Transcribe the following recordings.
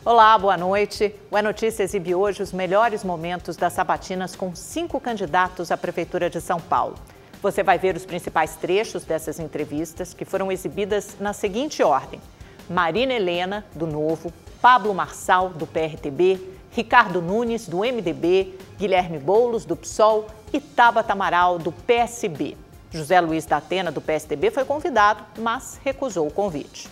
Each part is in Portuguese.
Olá, boa noite. O É Notícia exibe hoje os melhores momentos das sabatinas com 5 candidatos à Prefeitura de São Paulo. Você vai ver os principais trechos dessas entrevistas que foram exibidas na seguinte ordem: Marina Helena, do Novo, Pablo Marçal, do PRTB, Ricardo Nunes, do MDB, Guilherme Boulos, do PSOL e Tabata Amaral, do PSB. José Luiz da Atena, do PSDB, foi convidado, mas recusou o convite.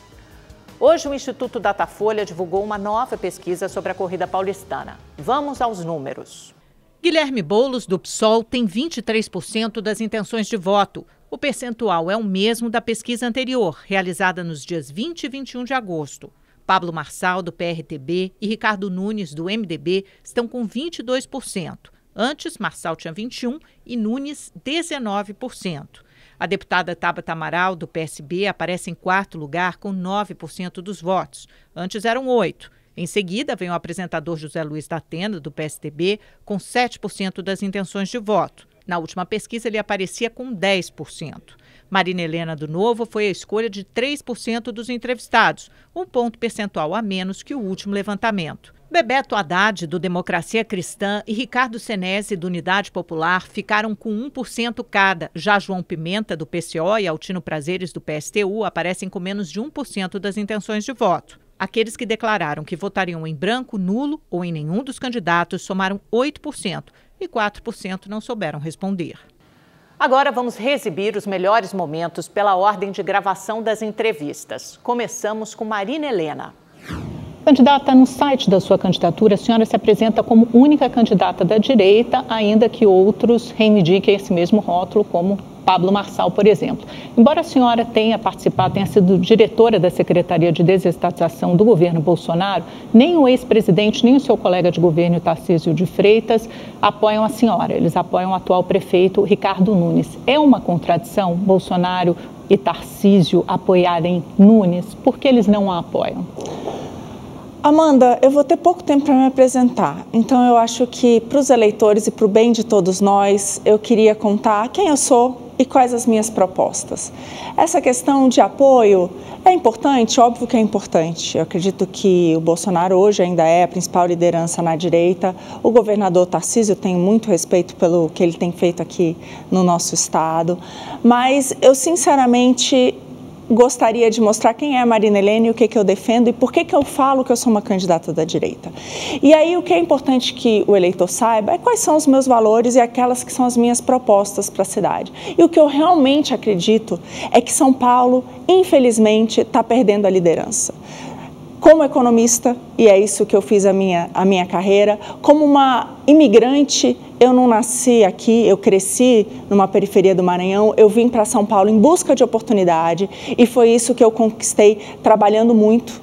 Hoje, o Instituto Datafolha divulgou uma nova pesquisa sobre a corrida paulistana. Vamos aos números. Guilherme Boulos, do PSOL, tem 23% das intenções de voto. O percentual é o mesmo da pesquisa anterior, realizada nos dias 20 e 21 de agosto. Pablo Marçal, do PRTB, e Ricardo Nunes, do MDB, estão com 22%. Antes, Marçal tinha 21% e Nunes 19%. A deputada Tabata Amaral, do PSB, aparece em quarto lugar com 9% dos votos. Antes eram 8%. Em seguida, vem o apresentador José Luiz da Atena, do PSDB, com 7% das intenções de voto. Na última pesquisa, ele aparecia com 10%. Marina Helena, do Novo, foi a escolha de 3% dos entrevistados, um ponto percentual a menos que o último levantamento. Bebeto Haddad, do Democracia Cristã, e Ricardo Senesi, do Unidade Popular, ficaram com 1% cada. Já João Pimenta, do PCO, e Altino Prazeres, do PSTU, aparecem com menos de 1% das intenções de voto. Aqueles que declararam que votariam em branco, nulo ou em nenhum dos candidatos somaram 8% e 4% não souberam responder. Agora vamos reexibir os melhores momentos pela ordem de gravação das entrevistas. Começamos com Marina Helena. Candidata, no site da sua candidatura, a senhora se apresenta como única candidata da direita, ainda que outros reivindiquem esse mesmo rótulo, como Pablo Marçal, por exemplo. Embora a senhora tenha participado, tenha sido diretora da Secretaria de Desestatização do governo Bolsonaro, nem o ex-presidente, nem o seu colega de governo, Tarcísio de Freitas, apoiam a senhora. Eles apoiam o atual prefeito Ricardo Nunes. É uma contradição Bolsonaro e Tarcísio apoiarem Nunes? Por que eles não a apoiam? Amanda, eu vou ter pouco tempo para me apresentar, então eu acho que para os eleitores e para o bem de todos nós, eu queria contar quem eu sou e quais as minhas propostas. Essa questão de apoio é importante? Óbvio que é importante. Eu acredito que o Bolsonaro hoje ainda é a principal liderança na direita. O governador Tarcísio, eu tenho muito respeito pelo que ele tem feito aqui no nosso estado, mas eu sinceramente gostaria de mostrar quem é a Marina Helena e o que eu defendo e por que eu falo que eu sou uma candidata da direita. E aí o que é importante que o eleitor saiba é quais são os meus valores e aquelas que são as minhas propostas para a cidade. E o que eu realmente acredito é que São Paulo, infelizmente, está perdendo a liderança. Como economista, e é isso que eu fiz a minha carreira, como uma imigrante, eu não nasci aqui, eu cresci numa periferia do Maranhão, eu vim para São Paulo em busca de oportunidade e foi isso que eu conquistei trabalhando muito.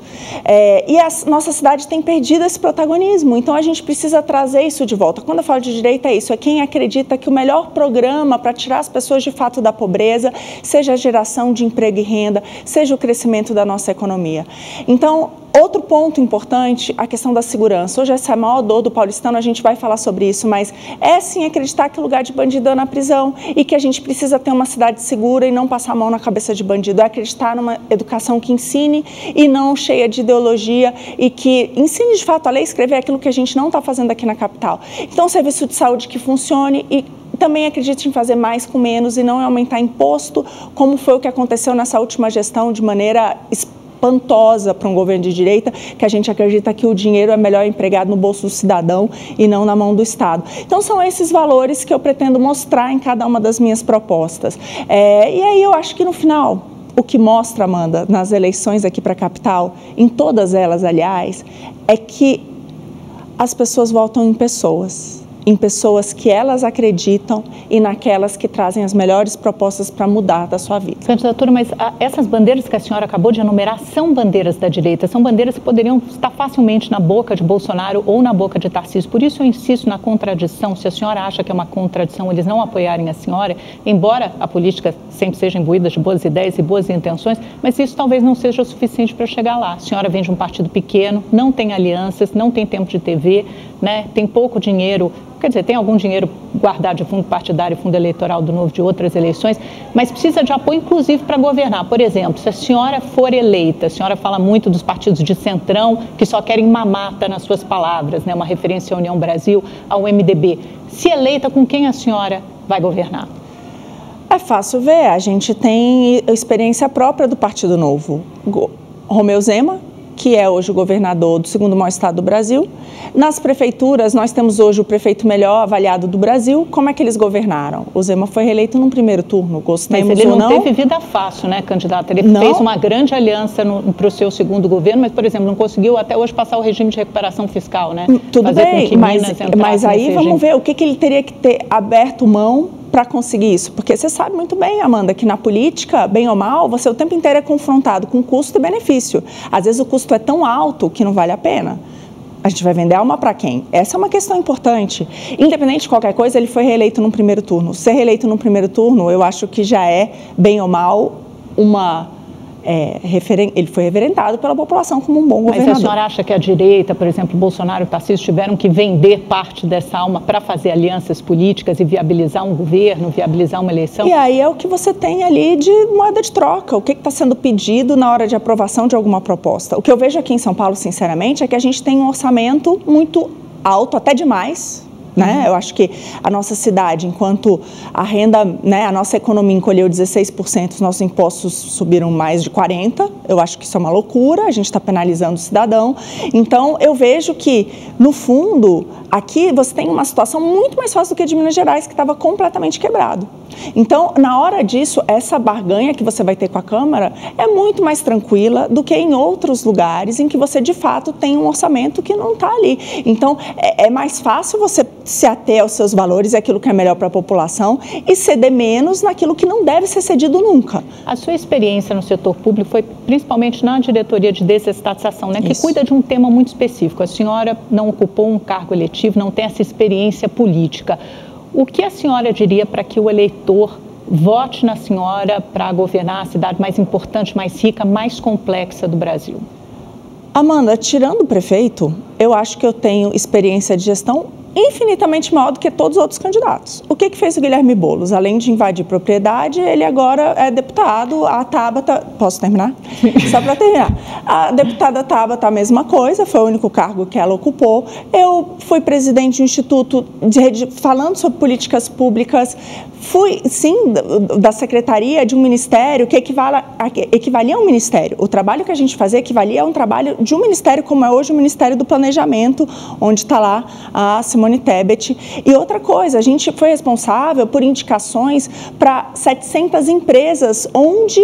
E a nossa cidade tem perdido esse protagonismo, então a gente precisa trazer isso de volta. Quando eu falo de direita é isso, é quem acredita que o melhor programa para tirar as pessoas de fato da pobreza seja a geração de emprego e renda, seja o crescimento da nossa economia. Então, outro ponto importante, a questão da segurança. Hoje essa é a maior dor do paulistano, a gente vai falar sobre isso, mas é sim acreditar que o lugar de bandido é na prisão e que a gente precisa ter uma cidade segura e não passar a mão na cabeça de bandido. É acreditar numa educação que ensine e não cheia de ideologia e que ensine de fato a ler e escrever aquilo que a gente não está fazendo aqui na capital. Então, serviço de saúde que funcione e também acredito em fazer mais com menos e não aumentar imposto, como foi o que aconteceu nessa última gestão de maneira espantosa para um governo de direita, que a gente acredita que o dinheiro é melhor empregado no bolso do cidadão e não na mão do Estado. Então são esses valores que eu pretendo mostrar em cada uma das minhas propostas. E aí eu acho que no final, o que mostra, Amanda, nas eleições aqui para a capital, em todas elas, aliás, é que as pessoas votam em pessoas que elas acreditam e naquelas que trazem as melhores propostas para mudar da sua vida. Candidatura, mas essas bandeiras que a senhora acabou de enumerar são bandeiras da direita, são bandeiras que poderiam estar facilmente na boca de Bolsonaro ou na boca de Tarcísio. Por isso eu insisto na contradição. Se a senhora acha que é uma contradição eles não apoiarem a senhora, embora a política sempre seja imbuída de boas ideias e boas intenções, mas isso talvez não seja o suficiente para chegar lá. A senhora vem de um partido pequeno, não tem alianças, não tem tempo de TV, né? Tem pouco dinheiro quer dizer, tem algum dinheiro guardado de fundo partidário, fundo eleitoral do Novo de outras eleições, mas precisa de apoio, inclusive, para governar. Por exemplo, se a senhora for eleita, a senhora fala muito dos partidos de centrão, que só querem mamata nas suas palavras, né? Uma referência à União Brasil, ao MDB. Se eleita, com quem a senhora vai governar? É fácil ver, a gente tem experiência própria do Partido Novo. Romeu Zema, que é hoje o governador do segundo maior estado do Brasil. Nas prefeituras, nós temos hoje o prefeito melhor avaliado do Brasil. Como é que eles governaram? O Zema foi reeleito num primeiro turno, gostemos ou não. Mas ele não teve vida fácil, né, candidata? Ele fez uma grande aliança para o seu segundo governo, mas, por exemplo, não conseguiu até hoje passar o regime de recuperação fiscal, né? Tudo bem, mas aí vamos ver o que ele teria que ter aberto mão para conseguir isso, porque você sabe muito bem, Amanda, que na política, bem ou mal, você o tempo inteiro é confrontado com custo e benefício. Às vezes o custo é tão alto que não vale a pena. A gente vai vender alma para quem? Essa é uma questão importante. Independente de qualquer coisa, ele foi reeleito num primeiro turno. Ser reeleito num primeiro turno, eu acho que já é, bem ou mal, ele foi reverendado pela população como um bom governador. Mas a senhora acha que a direita, por exemplo, Bolsonaro e Tarcísio, tiveram que vender parte dessa alma para fazer alianças políticas e viabilizar um governo, viabilizar uma eleição? E aí é o que você tem ali de moeda de troca, o que está sendo pedido na hora de aprovação de alguma proposta. O que eu vejo aqui em São Paulo, sinceramente, é que a gente tem um orçamento muito alto, até demais. Né? Eu acho que a nossa cidade, enquanto a renda, né, a nossa economia encolheu 16%, os nossos impostos subiram mais de 40%, eu acho que isso é uma loucura, a gente está penalizando o cidadão. Então, eu vejo que, no fundo, aqui você tem uma situação muito mais fácil do que a de Minas Gerais, que estava completamente quebrado. Então, na hora disso, essa barganha que você vai ter com a Câmara é muito mais tranquila do que em outros lugares em que você, de fato, tem um orçamento que não está ali. Então, é mais fácil você se ater aos seus valores, aquilo que é melhor para a população, e ceder menos naquilo que não deve ser cedido nunca. A sua experiência no setor público foi principalmente na diretoria de desestatização, né, que cuida de um tema muito específico. A senhora não ocupou um cargo eletivo, não tem essa experiência política. O que a senhora diria para que o eleitor vote na senhora para governar a cidade mais importante, mais rica, mais complexa do Brasil? Amanda, tirando o prefeito, eu acho que eu tenho experiência de gestão infinitamente maior do que todos os outros candidatos. O que fez o Guilherme Boulos? Além de invadir propriedade, ele agora é deputado. A Tabata... Posso terminar? Só para terminar. A deputada Tabata, a mesma coisa, foi o único cargo que ela ocupou. Eu fui presidente do Instituto falando sobre políticas públicas. Fui, sim, da secretaria de um ministério que equivalia a um ministério. O trabalho que a gente fazia equivalia a um trabalho de um ministério, como é hoje o Ministério do Planejamento, onde está lá a Simone Tebet. E outra coisa, a gente foi responsável por indicações para 700 empresas onde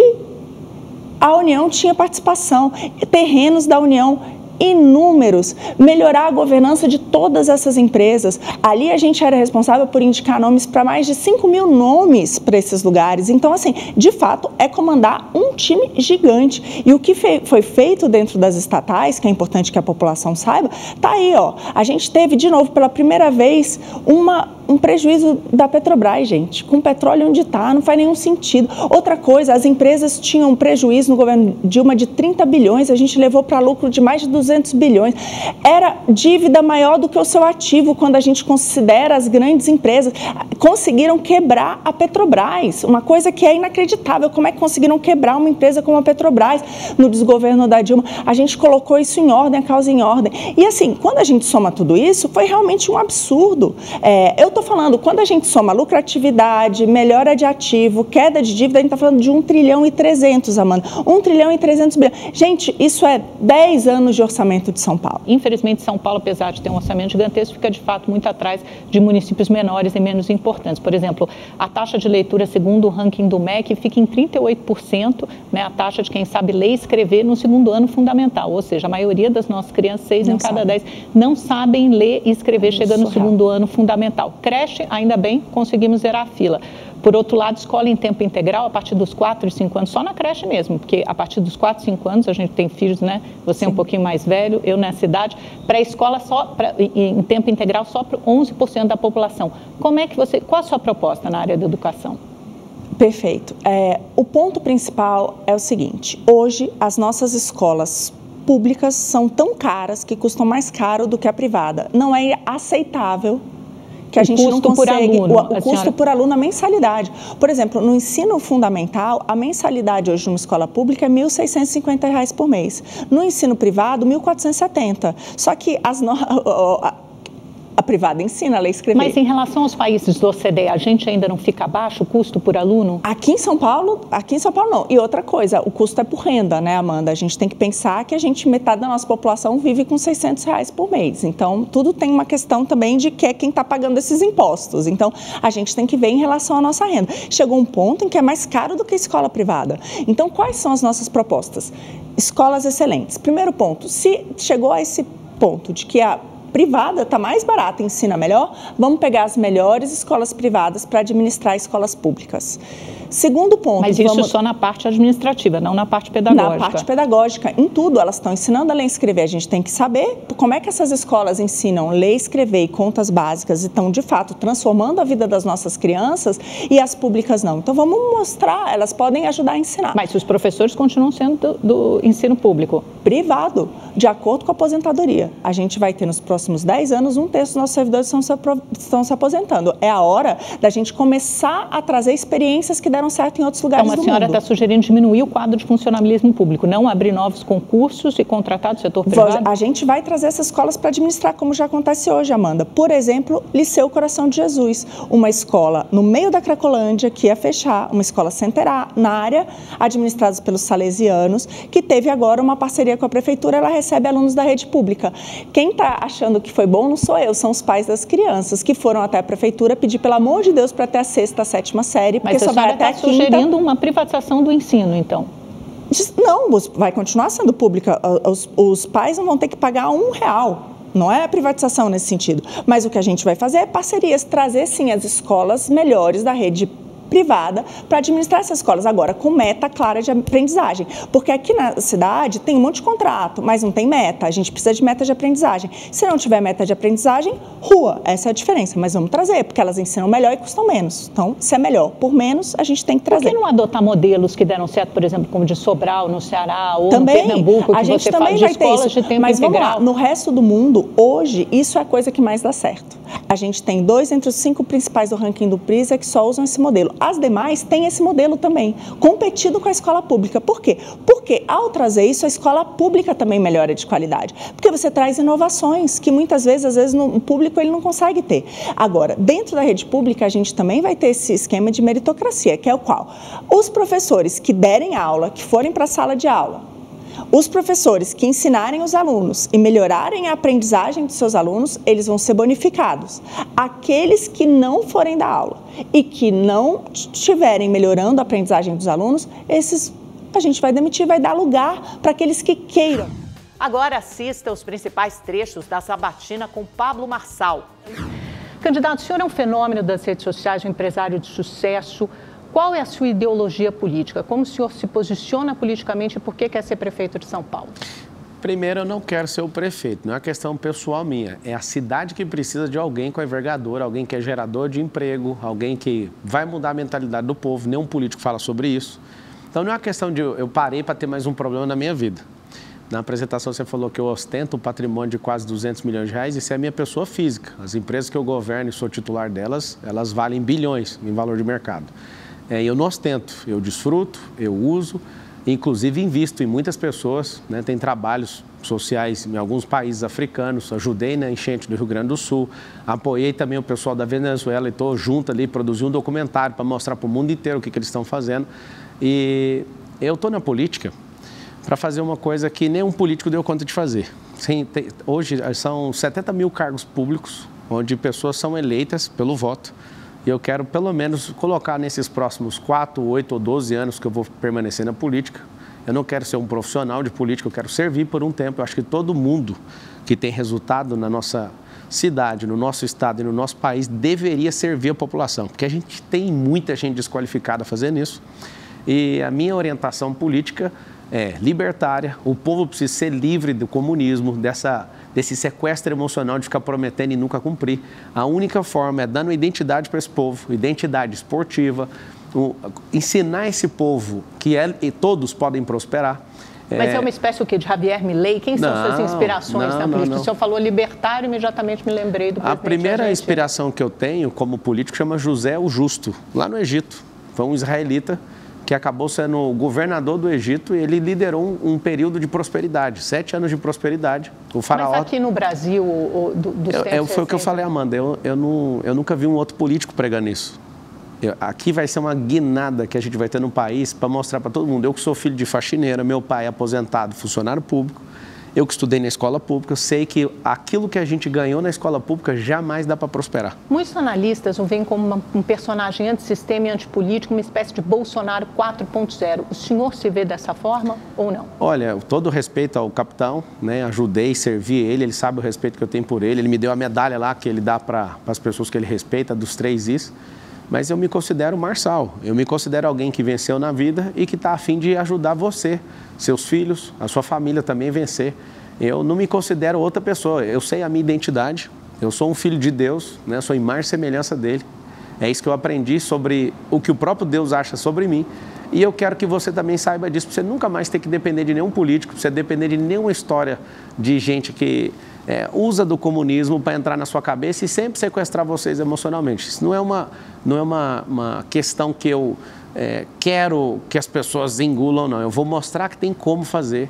a União tinha participação, terrenos da União inúmeros, melhorar a governança de todas essas empresas. Ali a gente era responsável por indicar nomes para mais de 5 mil nomes para esses lugares. Então, assim, de fato, é comandar um time gigante. E o que foi feito dentro das estatais, que é importante que a população saiba, tá aí, ó. A gente teve, de novo, pela primeira vez, um prejuízo da Petrobras, gente. Com o petróleo onde está, não faz nenhum sentido. Outra coisa, as empresas tinham um prejuízo no governo Dilma de 30 bilhões, a gente levou para lucro de mais de 200 bilhões. Era dívida maior do que o seu ativo quando a gente considera as grandes empresas. Conseguiram quebrar a Petrobras, uma coisa que é inacreditável. Como é que conseguiram quebrar uma empresa como a Petrobras no desgoverno da Dilma? A gente colocou isso em ordem, a causa em ordem. E assim, quando a gente soma tudo isso, foi realmente um absurdo. Eu estou falando, quando a gente soma lucratividade, melhora de ativo, queda de dívida, a gente está falando de 1,3 trilhão, Amanda. 1,3 trilhão. Gente, isso é 10 anos de orçamento de São Paulo. Infelizmente, São Paulo, apesar de ter um orçamento gigantesco, fica de fato muito atrás de municípios menores e menos importantes. Por exemplo, a taxa de leitura, segundo o ranking do MEC, fica em 38%, né, a taxa de quem sabe ler e escrever no segundo ano fundamental. Ou seja, a maioria das nossas crianças, 6 em cada 10, não sabem ler e escrever chegando no segundo ano fundamental. Creche, ainda bem, conseguimos zerar a fila. Por outro lado, escola em tempo integral, a partir dos 4 e 5 anos, só na creche mesmo, porque a partir dos 4 e 5 anos, a gente tem filhos, né? Você é um pouquinho mais velho, eu na cidade, pré-escola em tempo integral só para 11% da população. Qual a sua proposta na área da educação? Perfeito. O ponto principal é o seguinte, hoje as nossas escolas públicas são tão caras que custam mais caro do que a privada. Não é aceitável que a gente não consegue, o custo por aluno, a mensalidade. Por exemplo, no ensino fundamental, a mensalidade hoje numa escola pública é R$ 1.650 por mês. No ensino privado, R$ 1.470. Só que a privada ensina a ler e escrever. Mas em relação aos países do OCDE, a gente ainda não fica abaixo o custo por aluno? Aqui em São Paulo não. E outra coisa, o custo é por renda, né, Amanda? A gente tem que pensar que metade da nossa população vive com R$ 600 por mês. Então, tudo tem uma questão também de que é quem está pagando esses impostos. Então, a gente tem que ver em relação à nossa renda. Chegou um ponto em que é mais caro do que a escola privada. Então, quais são as nossas propostas? Escolas excelentes. Primeiro ponto, se chegou a esse ponto de que a privada está mais barata, ensina melhor, vamos pegar as melhores escolas privadas para administrar escolas públicas. Segundo ponto... Mas isso só na parte administrativa, não na parte pedagógica. Na parte pedagógica, em tudo, elas estão ensinando a ler e escrever. A gente tem que saber como é que essas escolas ensinam ler, escrever e contas básicas e estão, de fato, transformando a vida das nossas crianças e as públicas não. Então, vamos mostrar, elas podem ajudar a ensinar. Mas os professores continuam sendo do ensino público? Privado, de acordo com a aposentadoria. A gente vai ter nos próximos 10 anos, 1/3 dos nossos servidores estão se aposentando. É a hora da gente começar a trazer experiências que deram certo em outros lugares do mundo. Então, a senhora está sugerindo diminuir o quadro de funcionalismo público, não abrir novos concursos e contratar do setor privado? A gente vai trazer essas escolas para administrar, como já acontece hoje, Amanda. Por exemplo, Liceu Coração de Jesus, uma escola no meio da Cracolândia que ia fechar, uma escola centenária, administrada pelos salesianos, que teve agora uma parceria com a prefeitura, ela recebe alunos da rede pública. Quem está achando que foi bom não sou eu, são os pais das crianças que foram até a prefeitura pedir, pelo amor de Deus, para ter a 6ª, 7ª série, porque só vai até a 5ª. Mas a senhora está sugerindo uma privatização do ensino, então? Não, vai continuar sendo pública. Os pais não vão ter que pagar R$1. Não é privatização nesse sentido. Mas o que a gente vai fazer é parcerias, trazer sim as escolas melhores da rede privada para administrar essas escolas, agora com meta clara de aprendizagem, porque aqui na cidade tem um monte de contrato, mas não tem meta, a gente precisa de meta de aprendizagem. Se não tiver meta de aprendizagem, rua, essa é a diferença, mas vamos trazer, porque elas ensinam melhor e custam menos. Então, se é melhor por menos, a gente tem que trazer. Por que não adotar modelos que deram certo, por exemplo, como de Sobral, no Ceará, ou também, no Pernambuco, que a gente você também fala de escolas de tempo mas integral? Vamos lá, no resto do mundo, hoje, isso é a coisa que mais dá certo. A gente tem 2 entre os 5 principais do ranking do PRISA que só usam esse modelo. As demais têm esse modelo também, competindo com a escola pública. Por quê? Porque ao trazer isso, a escola pública também melhora de qualidade. Porque você traz inovações que muitas vezes, às vezes, no público ele não consegue ter. Agora, dentro da rede pública, a gente também vai ter esse esquema de meritocracia, que é o qual? Os professores que derem aula, que forem para a sala de aula, os professores que ensinarem os alunos e melhorarem a aprendizagem dos seus alunos, eles vão ser bonificados. Aqueles que não forem dar aula e que não estiverem melhorando a aprendizagem dos alunos, esses a gente vai demitir, vai dar lugar para aqueles que queiram. Agora assista os principais trechos da sabatina com Pablo Marçal. Candidato, o senhor é um fenômeno das redes sociais, um empresário de sucesso. Qual é a sua ideologia política? Como o senhor se posiciona politicamente e por que quer ser prefeito de São Paulo? Primeiro, eu não quero ser o prefeito, não é uma questão pessoal minha. É a cidade que precisa de alguém com envergadura, alguém que é gerador de emprego, alguém que vai mudar a mentalidade do povo. Nenhum político fala sobre isso. Então, não é uma questão de eu parei para ter mais um problema na minha vida. Na apresentação, você falou que eu ostento um patrimônio de quase R$200 milhões. Isso é a minha pessoa física. As empresas que eu governo e sou titular delas, elas valem bilhões em valor de mercado. Eu não ostento, eu desfruto, eu uso, inclusive invisto em muitas pessoas, né? Tem trabalhos sociais em alguns países africanos, ajudei na enchente do Rio Grande do Sul, apoiei também o pessoal da Venezuela e estou junto ali, produzi um documentário para mostrar para o mundo inteiro o que eles estão fazendo. E eu estou na política para fazer uma coisa que nenhum político deu conta de fazer. Hoje são 70 mil cargos públicos, onde pessoas são eleitas pelo voto. E eu quero, pelo menos, colocar nesses próximos 4, 8 ou 12 anos que eu vou permanecer na política. Eu não quero ser um profissional de política, eu quero servir por um tempo. Eu acho que todo mundo que tem resultado na nossa cidade, no nosso estado e no nosso país deveria servir a população, porque a gente tem muita gente desqualificada fazendo isso. E a minha orientação política é libertária, o povo precisa ser livre do comunismo, desse sequestro emocional de ficar prometendo e nunca cumprir. A única forma é dando identidade para esse povo, identidade esportiva, ensinar esse povo que todos podem prosperar, Mas é uma espécie o quê? De Javier Milei? Quem são suas inspirações na política? O senhor falou libertário, imediatamente me lembrei do presidente. A primeira inspiração que eu tenho como político chama José o Justo, lá no Egito. Foi um israelita que acabou sendo governador do Egito e ele liderou um período de prosperidade, 7 anos de prosperidade. O faraó... Mas aqui no Brasil, foi o que eu falei, Amanda, eu nunca vi um outro político pregando isso. Aqui vai ser uma guinada que a gente vai ter no país para mostrar para todo mundo. Eu que sou filho de faxineira, meu pai é aposentado, funcionário público, eu que estudei na escola pública, eu sei que aquilo que a gente ganhou na escola pública jamais dá para prosperar. Muitos analistas o veem como um personagem antissistema e antipolítico, uma espécie de Bolsonaro 4.0. O senhor se vê dessa forma ou não? Olha, todo respeito ao capitão, né? Ajudei, servi ele sabe o respeito que eu tenho por ele me deu a medalha lá que ele dá para as pessoas que ele respeita, dos 3 Is. Mas eu me considero marçal, eu me considero alguém que venceu na vida e que está a fim de ajudar você, seus filhos, a sua família também a vencer. Eu não me considero outra pessoa, eu sei a minha identidade, eu sou um filho de Deus, né? Sou imagem e semelhança dele. É isso que eu aprendi sobre o que o próprio Deus acha sobre mim. E eu quero que você também saiba disso, para você nunca mais ter que depender de nenhum político, para você depender de nenhuma história de gente que usa do comunismo para entrar na sua cabeça e sempre sequestrar vocês emocionalmente. Isso não é uma questão que eu quero que as pessoas engulam, não. Eu vou mostrar que tem como fazer.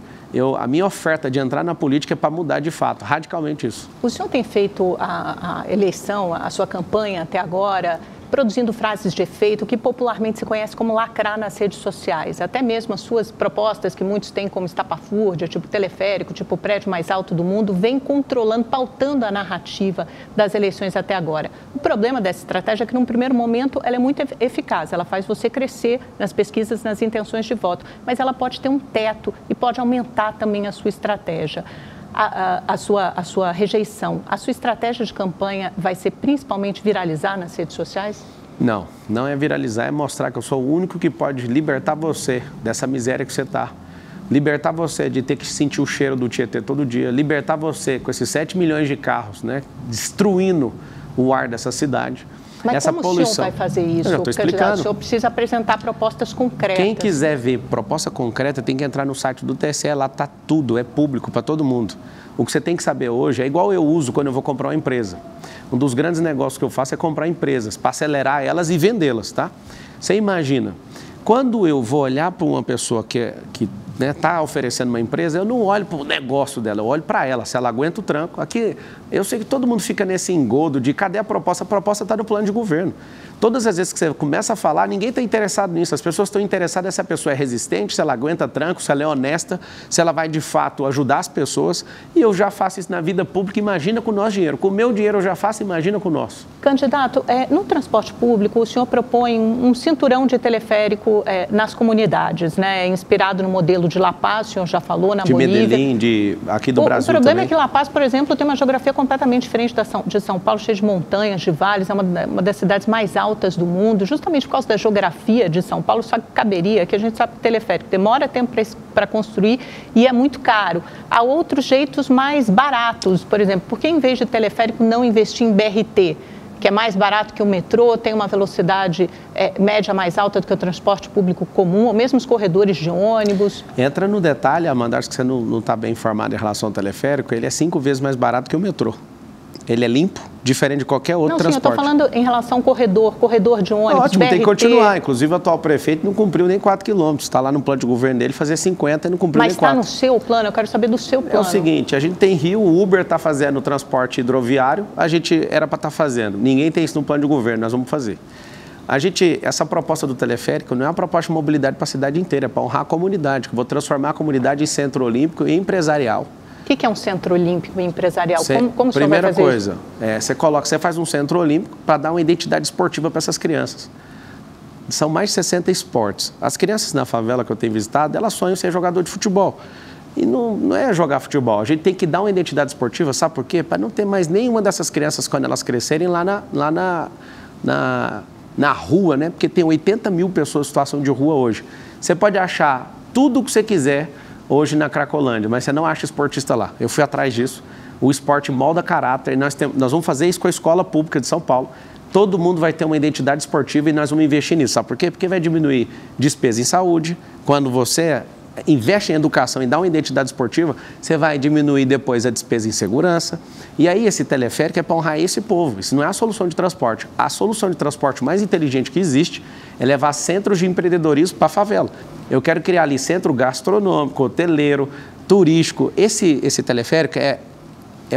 A minha oferta de entrar na política é para mudar de fato, radicalmente isso. O senhor tem feito a eleição, a sua campanha até agora, produzindo frases de efeito, que popularmente se conhece como lacrar nas redes sociais. Até mesmo as suas propostas, que muitos têm como estapafúrdia, tipo teleférico, tipo o prédio mais alto do mundo, vem controlando, pautando a narrativa das eleições até agora. O problema dessa estratégia é que, num primeiro momento, ela é muito eficaz. Ela faz você crescer nas pesquisas, nas intenções de voto. Mas ela pode ter um teto e pode aumentar também a sua estratégia. A sua rejeição, a sua estratégia de campanha vai ser principalmente viralizar nas redes sociais? Não, não é viralizar, é mostrar que eu sou o único que pode libertar você dessa miséria que você está. Libertar você de ter que sentir o cheiro do Tietê todo dia, libertar você com esses 7 milhões de carros, né, destruindo o ar dessa cidade. Mas essa como poluição. O senhor vai fazer isso? Eu já estou explicando. O senhor precisa apresentar propostas concretas. Quem quiser ver proposta concreta tem que entrar no site do TSE, lá está tudo, é público para todo mundo. O que você tem que saber hoje é igual eu uso quando eu vou comprar uma empresa. Um dos grandes negócios que eu faço é comprar empresas, para acelerar elas e vendê-las, tá? Você imagina, quando eu vou olhar para uma pessoa que está oferecendo uma empresa, eu não olho para o negócio dela, eu olho para ela, se ela aguenta o tranco. Aqui, eu sei que todo mundo fica nesse engodo de cadê a proposta? A proposta está no plano de governo. Todas as vezes que você começa a falar, ninguém está interessado nisso. As pessoas estão interessadas se a pessoa é resistente, se ela aguenta tranco, se ela é honesta, se ela vai de fato ajudar as pessoas. E eu já faço isso na vida pública, imagina com o nosso dinheiro. Com o meu dinheiro eu já faço, imagina com o nosso. Candidato, no transporte público, o senhor propõe um cinturão de teleférico nas comunidades, né? Inspirado no modelo de La Paz, o senhor já falou, na Bolívia. De Medellín, aqui do Brasil também. O problema também. é que La Paz, por exemplo, tem uma geografia completamente diferente de São Paulo, cheia de montanhas, de vales, é uma das cidades mais altas do mundo, justamente por causa da geografia de São Paulo, só que caberia, que a gente sabe que o teleférico demora tempo para construir e é muito caro. Há outros jeitos mais baratos, por exemplo, por que em vez de teleférico não investir em BRT, que é mais barato que o metrô, tem uma velocidade média mais alta do que o transporte público comum, ou mesmo os corredores de ônibus? Entra no detalhe, Amanda, acho que você não está bem informado em relação ao teleférico, ele é 5 vezes mais barato que o metrô. Ele é limpo, diferente de qualquer outro transporte. Não, sim, eu estou falando em relação ao corredor de ônibus, ótimo, BRT. tem que continuar. Inclusive, o atual prefeito não cumpriu nem 4 quilômetros. Está lá no plano de governo dele fazer 50 e não cumpriu nem 4. Mas está no seu plano? Eu quero saber do seu plano. É o seguinte, a gente tem Rio, o Uber está fazendo o transporte hidroviário, a gente era para estar fazendo. Ninguém tem isso no plano de governo, nós vamos fazer. Essa proposta do teleférico não é uma proposta de mobilidade para a cidade inteira, é para honrar a comunidade, que eu vou transformar a comunidade em centro olímpico e empresarial. O que é um centro olímpico e empresarial? Como o senhor vai fazer Primeira isso? coisa, você faz um centro olímpico para dar uma identidade esportiva para essas crianças. São mais de 60 esportes. As crianças na favela que eu tenho visitado, elas sonham ser jogador de futebol. E não é jogar futebol, a gente tem que dar uma identidade esportiva, sabe por quê? Para não ter mais nenhuma dessas crianças, quando elas crescerem, lá na rua, né? Porque tem 80 mil pessoas em situação de rua hoje. Você pode achar tudo o que você quiser hoje na Cracolândia, mas você não acha esportista lá. Eu fui atrás disso. O esporte molda caráter e nós vamos fazer isso com a escola pública de São Paulo. Todo mundo vai ter uma identidade esportiva e nós vamos investir nisso. Sabe por quê? Porque vai diminuir despesa em saúde. Quando você investe em educação e dá uma identidade esportiva, você vai diminuir depois a despesa em segurança. E aí esse teleférico é para honrar esse povo. Isso não é a solução de transporte. A solução de transporte mais inteligente que existe é levar centros de empreendedorismo para a favela. Eu quero criar ali centro gastronômico, hoteleiro, turístico. Esse teleférico é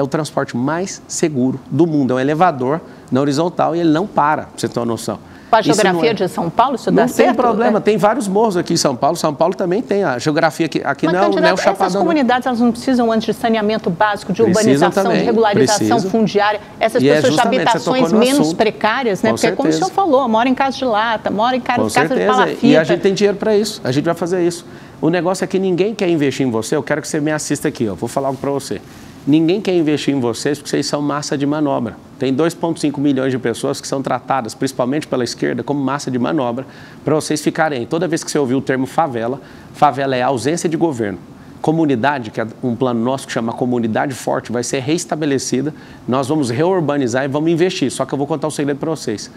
o transporte mais seguro do mundo. É um elevador na horizontal e ele não para você ter uma noção. Com a geografia de São Paulo, isso dá certo? Não tem problema, tem vários morros aqui em São Paulo. São Paulo também tem a geografia aqui não é o Chapadão. Essas comunidades, elas não precisam antes de saneamento básico, de urbanização, de regularização fundiária. Essas pessoas de habitações menos precárias, né? Porque como o senhor falou, mora em casa de lata, mora em casa de palafita. E a gente tem dinheiro para isso, a gente vai fazer isso. O negócio é que ninguém quer investir em você, eu quero que você me assista aqui, ó. Vou falar algo para você. Ninguém quer investir em vocês porque vocês são massa de manobra. Tem 2,5 milhões de pessoas que são tratadas, principalmente pela esquerda, como massa de manobra, para vocês ficarem aí. Toda vez que você ouvir o termo favela, favela é ausência de governo. Comunidade, que é um plano nosso que chama Comunidade Forte, vai ser reestabelecida. Nós vamos reurbanizar e vamos investir. Só que eu vou contar um segredo para vocês.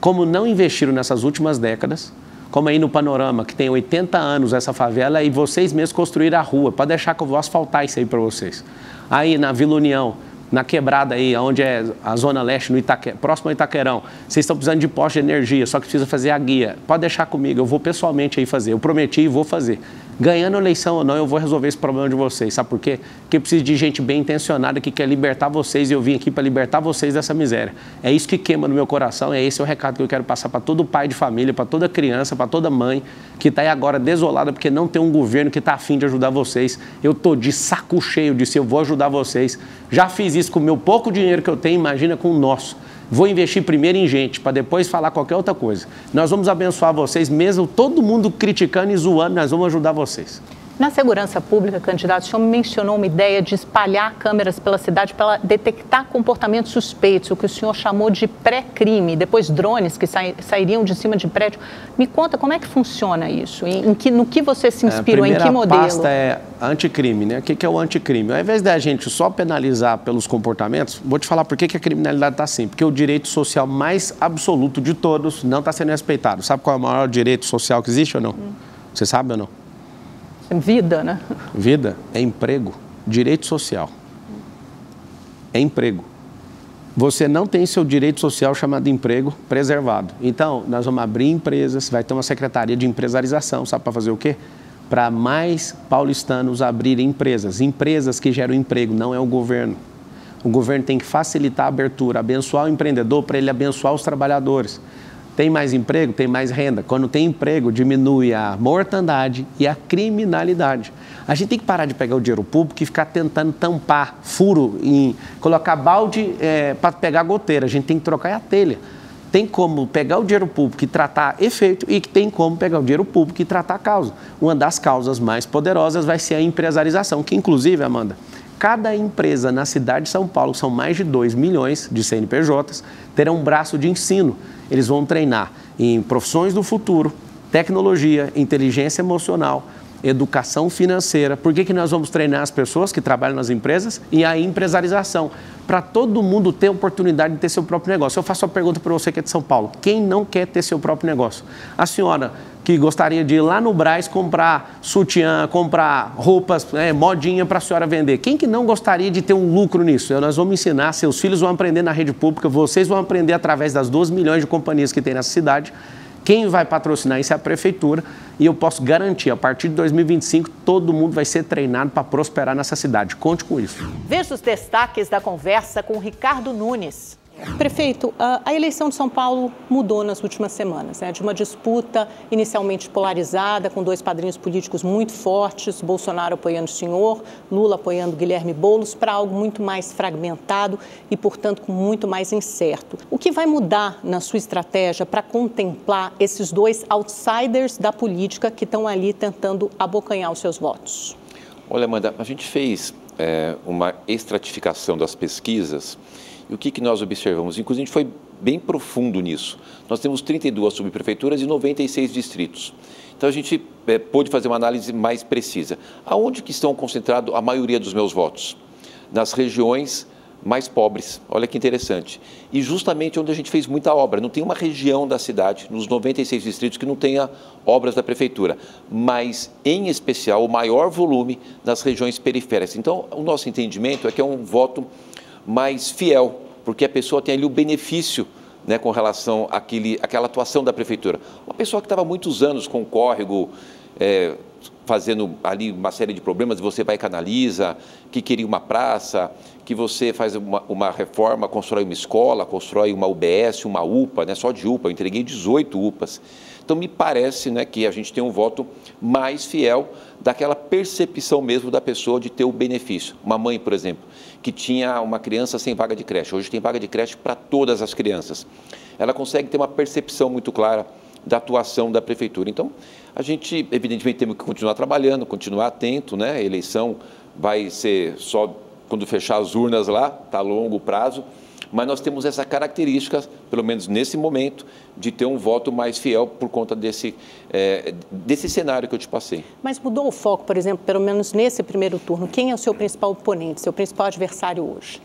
Como não investiram nessas últimas décadas, como aí no Panorama, que tem 80 anos essa favela, e vocês mesmos construíram a rua. Pode deixar que eu vou asfaltar isso aí para vocês. Aí na Vila União, na Quebrada aí, onde é a Zona Leste, próximo ao Itaquerão, vocês estão precisando de poste de energia, só que precisa fazer a guia. Pode deixar comigo, eu vou pessoalmente aí fazer. Eu prometi e vou fazer. Ganhando a eleição ou não, eu vou resolver esse problema de vocês. Sabe por quê? Porque eu preciso de gente bem intencionada que quer libertar vocês e eu vim aqui para libertar vocês dessa miséria. É isso que queima no meu coração, é esse o recado que eu quero passar para todo pai de família, para toda criança, para toda mãe que está aí agora desolada porque não tem um governo que está afim de ajudar vocês. Eu estou de saco cheio disso, eu vou ajudar vocês. Já fiz isso com o meu pouco dinheiro que eu tenho, imagina com o nosso. Vou investir primeiro em gente, para depois falar qualquer outra coisa. Nós vamos abençoar vocês, mesmo todo mundo criticando e zoando, nós vamos ajudar vocês. Na segurança pública, candidato, o senhor mencionou uma ideia de espalhar câmeras pela cidade para detectar comportamentos suspeitos, o que o senhor chamou de pré-crime, depois drones que sairiam de cima de prédio. Me conta como é que funciona isso, no que você se inspirou, em que modelo? A primeira pasta é anticrime, né? O que é o anticrime? Ao invés da gente só penalizar pelos comportamentos, vou te falar por que a criminalidade está assim. Porque o direito social mais absoluto de todos não está sendo respeitado. Sabe qual é o maior direito social que existe ou não? Você sabe ou não? Vida, né? Vida é emprego, direito social. É emprego. Você não tem seu direito social chamado emprego preservado. Então, nós vamos abrir empresas, vai ter uma secretaria de empresarização, sabe para fazer o quê? Para mais paulistanos abrirem empresas. Empresas que geram emprego, não é o governo. O governo tem que facilitar a abertura, abençoar o empreendedor para ele abençoar os trabalhadores. Tem mais emprego, tem mais renda. Quando tem emprego, diminui a mortandade e a criminalidade. A gente tem que parar de pegar o dinheiro público e ficar tentando tampar furo, colocar balde para pegar goteira. A gente tem que trocar a telha. Tem como pegar o dinheiro público e tratar efeito e tem como pegar o dinheiro público e tratar a causa. Uma das causas mais poderosas vai ser a empresarização, que inclusive, Amanda, cada empresa na cidade de São Paulo, são mais de 2 milhões de CNPJs, terão um braço de ensino. Eles vão treinar em profissões do futuro, tecnologia, inteligência emocional, educação financeira. Por que nós vamos treinar as pessoas que trabalham nas empresas? E a empresarização, para todo mundo ter a oportunidade de ter seu próprio negócio. Eu faço uma pergunta para você que é de São Paulo. Quem não quer ter seu próprio negócio? A senhora que gostaria de ir lá no Brás comprar sutiã, comprar roupas, modinha para a senhora vender. Quem que não gostaria de ter um lucro nisso? Nós vamos ensinar, seus filhos vão aprender na rede pública, vocês vão aprender através das 2 milhões de companhias que tem nessa cidade. Quem vai patrocinar isso é a prefeitura e eu posso garantir, a partir de 2025, todo mundo vai ser treinado para prosperar nessa cidade. Conte com isso. Veja os destaques da conversa com Ricardo Nunes. Prefeito, a eleição de São Paulo mudou nas últimas semanas, né? De uma disputa inicialmente polarizada, com 2 padrinhos políticos muito fortes, Bolsonaro apoiando o senhor, Lula apoiando Guilherme Boulos, para algo muito mais fragmentado e, portanto, muito mais incerto. O que vai mudar na sua estratégia para contemplar esses 2 outsiders da política que estão ali tentando abocanhar os seus votos? Olha, Amanda, a gente fez uma estratificação das pesquisas. E o que nós observamos? Inclusive, a gente foi bem profundo nisso. Nós temos 32 subprefeituras e 96 distritos. Então, a gente pôde fazer uma análise mais precisa. Aonde que estão concentrados a maioria dos meus votos? Nas regiões mais pobres. Olha que interessante. E justamente onde a gente fez muita obra. Não tem uma região da cidade, nos 96 distritos, que não tenha obras da prefeitura, mas, em especial, o maior volume nas regiões periféricas. Então, o nosso entendimento é que é um voto mais fiel, porque a pessoa tem ali o benefício, né, com relação àquela atuação da prefeitura. Uma pessoa que estava há muitos anos com o córrego, fazendo ali uma série de problemas, você vai e canaliza, que queria uma praça, que você faz uma reforma, constrói uma escola, constrói uma UBS, uma UPA, né, só de UPA, eu entreguei 18 UPAs. Então, me parece, né, que a gente tem um voto mais fiel daquela percepção mesmo da pessoa de ter o benefício. Uma mãe, por exemplo, que tinha uma criança sem vaga de creche, hoje tem vaga de creche para todas as crianças. Ela consegue ter uma percepção muito clara da atuação da prefeitura. Então, a gente, evidentemente, temos que continuar trabalhando, continuar atento, né? A eleição vai ser só quando fechar as urnas lá, está a longo prazo, mas nós temos essa característica, pelo menos nesse momento, de ter um voto mais fiel por conta desse cenário que eu te passei. Mas mudou o foco, por exemplo, pelo menos nesse primeiro turno? Quem é o seu principal oponente, seu principal adversário hoje?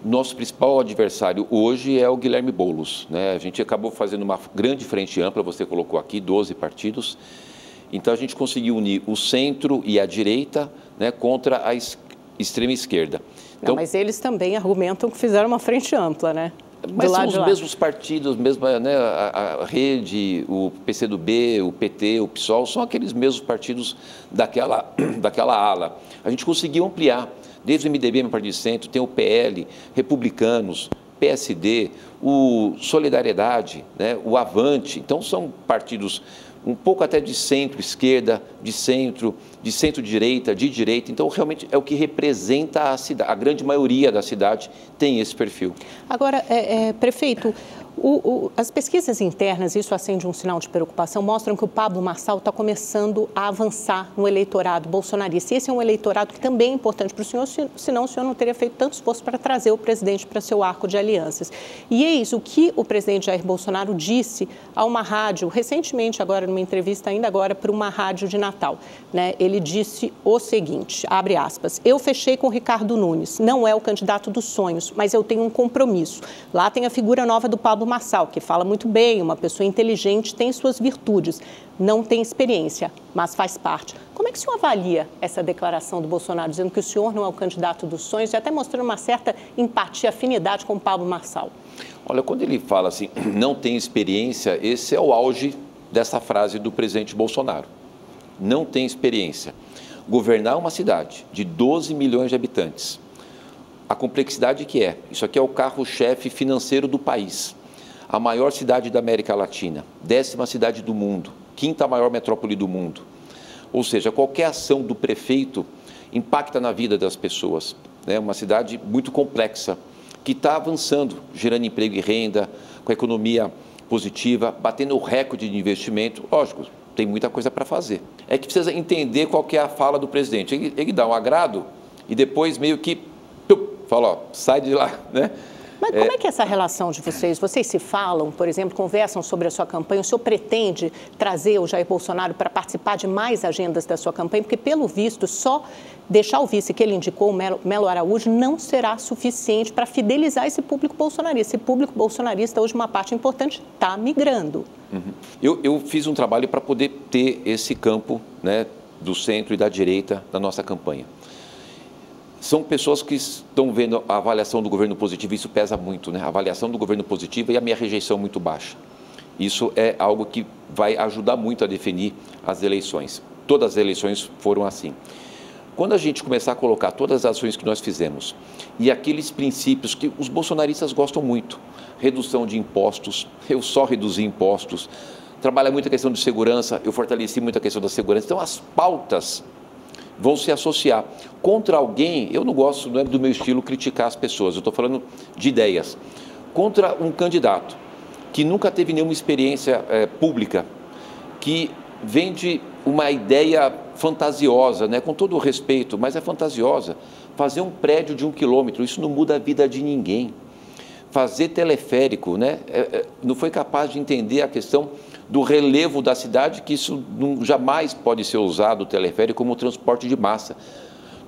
Nosso principal adversário hoje é o Guilherme Boulos, né? A gente acabou fazendo uma grande frente ampla, você colocou aqui 12 partidos, então a gente conseguiu unir o centro e a direita, né, contra a extrema esquerda. Então, mas eles também argumentam que fizeram uma frente ampla, né? Mas são os mesmos partidos, né, a Rede, o PCdoB, o PT, o PSOL, são aqueles mesmos partidos daquela ala. A gente conseguiu ampliar, desde o MDB, meu partido de centro, tem o PL, Republicanos, PSD, o Solidariedade, né, o Avante. Então, são partidos um pouco até de centro-esquerda, de centro-direita, de direita. Então, realmente é o que representa a cidade. A grande maioria da cidade tem esse perfil. Agora, prefeito, as pesquisas internas, isso acende um sinal de preocupação, mostram que o Pablo Marçal está começando a avançar no eleitorado bolsonarista. E esse é um eleitorado que também é importante para o senhor, senão o senhor não teria feito tanto esforço para trazer o presidente para seu arco de alianças. E eis o que o presidente Jair Bolsonaro disse a uma rádio, recentemente, agora numa entrevista ainda agora, para uma rádio de Natal. Né? Ele disse o seguinte, abre aspas, eu fechei com o Ricardo Nunes, não é o candidato dos sonhos, mas eu tenho um compromisso. Lá tem a figura nova do Pablo Marçal, que fala muito bem, uma pessoa inteligente, tem suas virtudes, não tem experiência, mas faz parte. Como é que o senhor avalia essa declaração do Bolsonaro, dizendo que o senhor não é o candidato dos sonhos e até mostrando uma certa empatia, afinidade com o Pablo Marçal? Olha, quando ele fala assim, não tem experiência, esse é o auge dessa frase do presidente Bolsonaro. Não tem experiência. Governar uma cidade de 12 milhões de habitantes, a complexidade que é, isso aqui é o carro-chefe financeiro do país. A maior cidade da América Latina, 10ª cidade do mundo, 5ª maior metrópole do mundo. Ou seja, qualquer ação do prefeito impacta na vida das pessoas. É uma cidade muito complexa, que está avançando, gerando emprego e renda, com a economia positiva, batendo o recorde de investimento. Lógico, tem muita coisa para fazer. É que precisa entender qual que é a fala do presidente. Ele dá um agrado e depois meio que fala, ó, sai de lá, né? Mas como é que é essa relação de vocês? Vocês se falam, por exemplo, conversam sobre a sua campanha? O senhor pretende trazer o Jair Bolsonaro para participar de mais agendas da sua campanha? Porque, pelo visto, só deixar o vice que ele indicou, o Melo Araújo, não será suficiente para fidelizar esse público bolsonarista. Esse público bolsonarista, hoje, uma parte importante, está migrando. Uhum. Eu fiz um trabalho para poder ter esse campo, né, do centro e da direita na nossa campanha. São pessoas que estão vendo a avaliação do governo positivo, isso pesa muito, né? A avaliação do governo positivo e a minha rejeição muito baixa. Isso é algo que vai ajudar muito a definir as eleições. Todas as eleições foram assim. Quando a gente começar a colocar todas as ações que nós fizemos e aqueles princípios que os bolsonaristas gostam muito, redução de impostos, eu só reduzi impostos, trabalha muito a questão de segurança, eu fortaleci muito a questão da segurança. Então, as pautas vão se associar contra alguém. Eu não gosto, não é do meu estilo criticar as pessoas, eu estou falando de ideias, contra um candidato que nunca teve nenhuma experiência pública, que vende uma ideia fantasiosa, né? Com todo o respeito, mas é fantasiosa. Fazer um prédio de 1 quilômetro, isso não muda a vida de ninguém. Fazer teleférico, né? Não foi capaz de entender a questão do relevo da cidade, que isso jamais pode ser usado, o teleférico, como transporte de massa.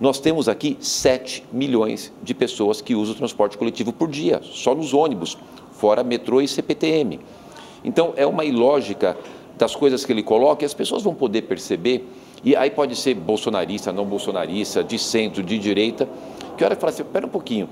Nós temos aqui 7 milhões de pessoas que usam o transporte coletivo por dia, só nos ônibus, fora metrô e CPTM. Então, é uma ilógica das coisas que ele coloca e as pessoas vão poder perceber, e aí pode ser bolsonarista, não bolsonarista, de centro, de direita, que a hora que fala assim, espera um pouquinho,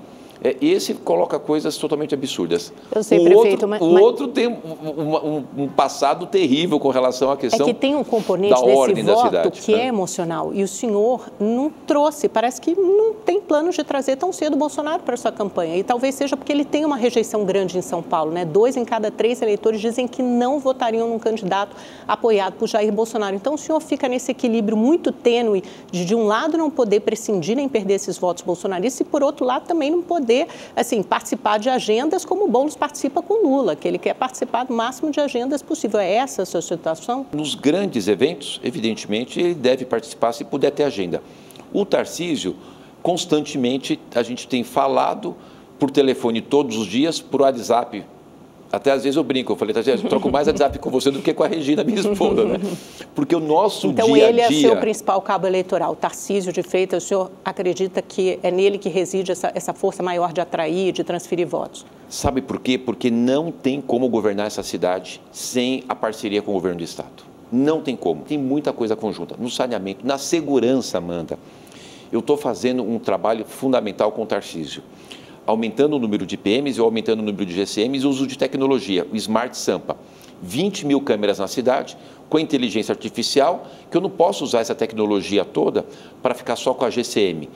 esse coloca coisas totalmente absurdas. Eu sei, prefeito, o outro tem um passado terrível com relação à questão que tem um componente desse voto que é emocional. E o senhor não trouxe, parece que não tem planos de trazer tão cedo o Bolsonaro para a sua campanha. E talvez seja porque ele tem uma rejeição grande em São Paulo, né? 2 em cada 3 eleitores dizem que não votariam num candidato apoiado por Jair Bolsonaro. Então o senhor fica nesse equilíbrio muito tênue de um lado não poder prescindir nem perder esses votos bolsonaristas e por outro lado também não poder assim, participar de agendas como o Boulos participa com Lula, que ele quer participar do máximo de agendas possível. É essa a sua situação? Nos grandes eventos, evidentemente, ele deve participar se puder ter agenda. O Tarcísio, constantemente, a gente tem falado por telefone todos os dias, por WhatsApp. Até às vezes eu brinco, eu falei, Tarcísio, eu troco mais WhatsApp com você do que com a Regina, minha esposa, né? Porque o nosso dia a dia... Então ele é seu principal cabo eleitoral, Tarcísio de Freitas, o senhor acredita que é nele que reside essa força maior de atrair, de transferir votos? Sabe por quê? Porque não tem como governar essa cidade sem a parceria com o governo do Estado. Não tem como. Tem muita coisa conjunta. No saneamento, na segurança, Amanda. Eu estou fazendo um trabalho fundamental com o Tarcísio. Aumentando o número de PMs e aumentando o número de GCMs e o uso de tecnologia, o Smart Sampa. 20 mil câmeras na cidade, com a inteligência artificial, que eu não posso usar essa tecnologia toda para ficar só com a GCM.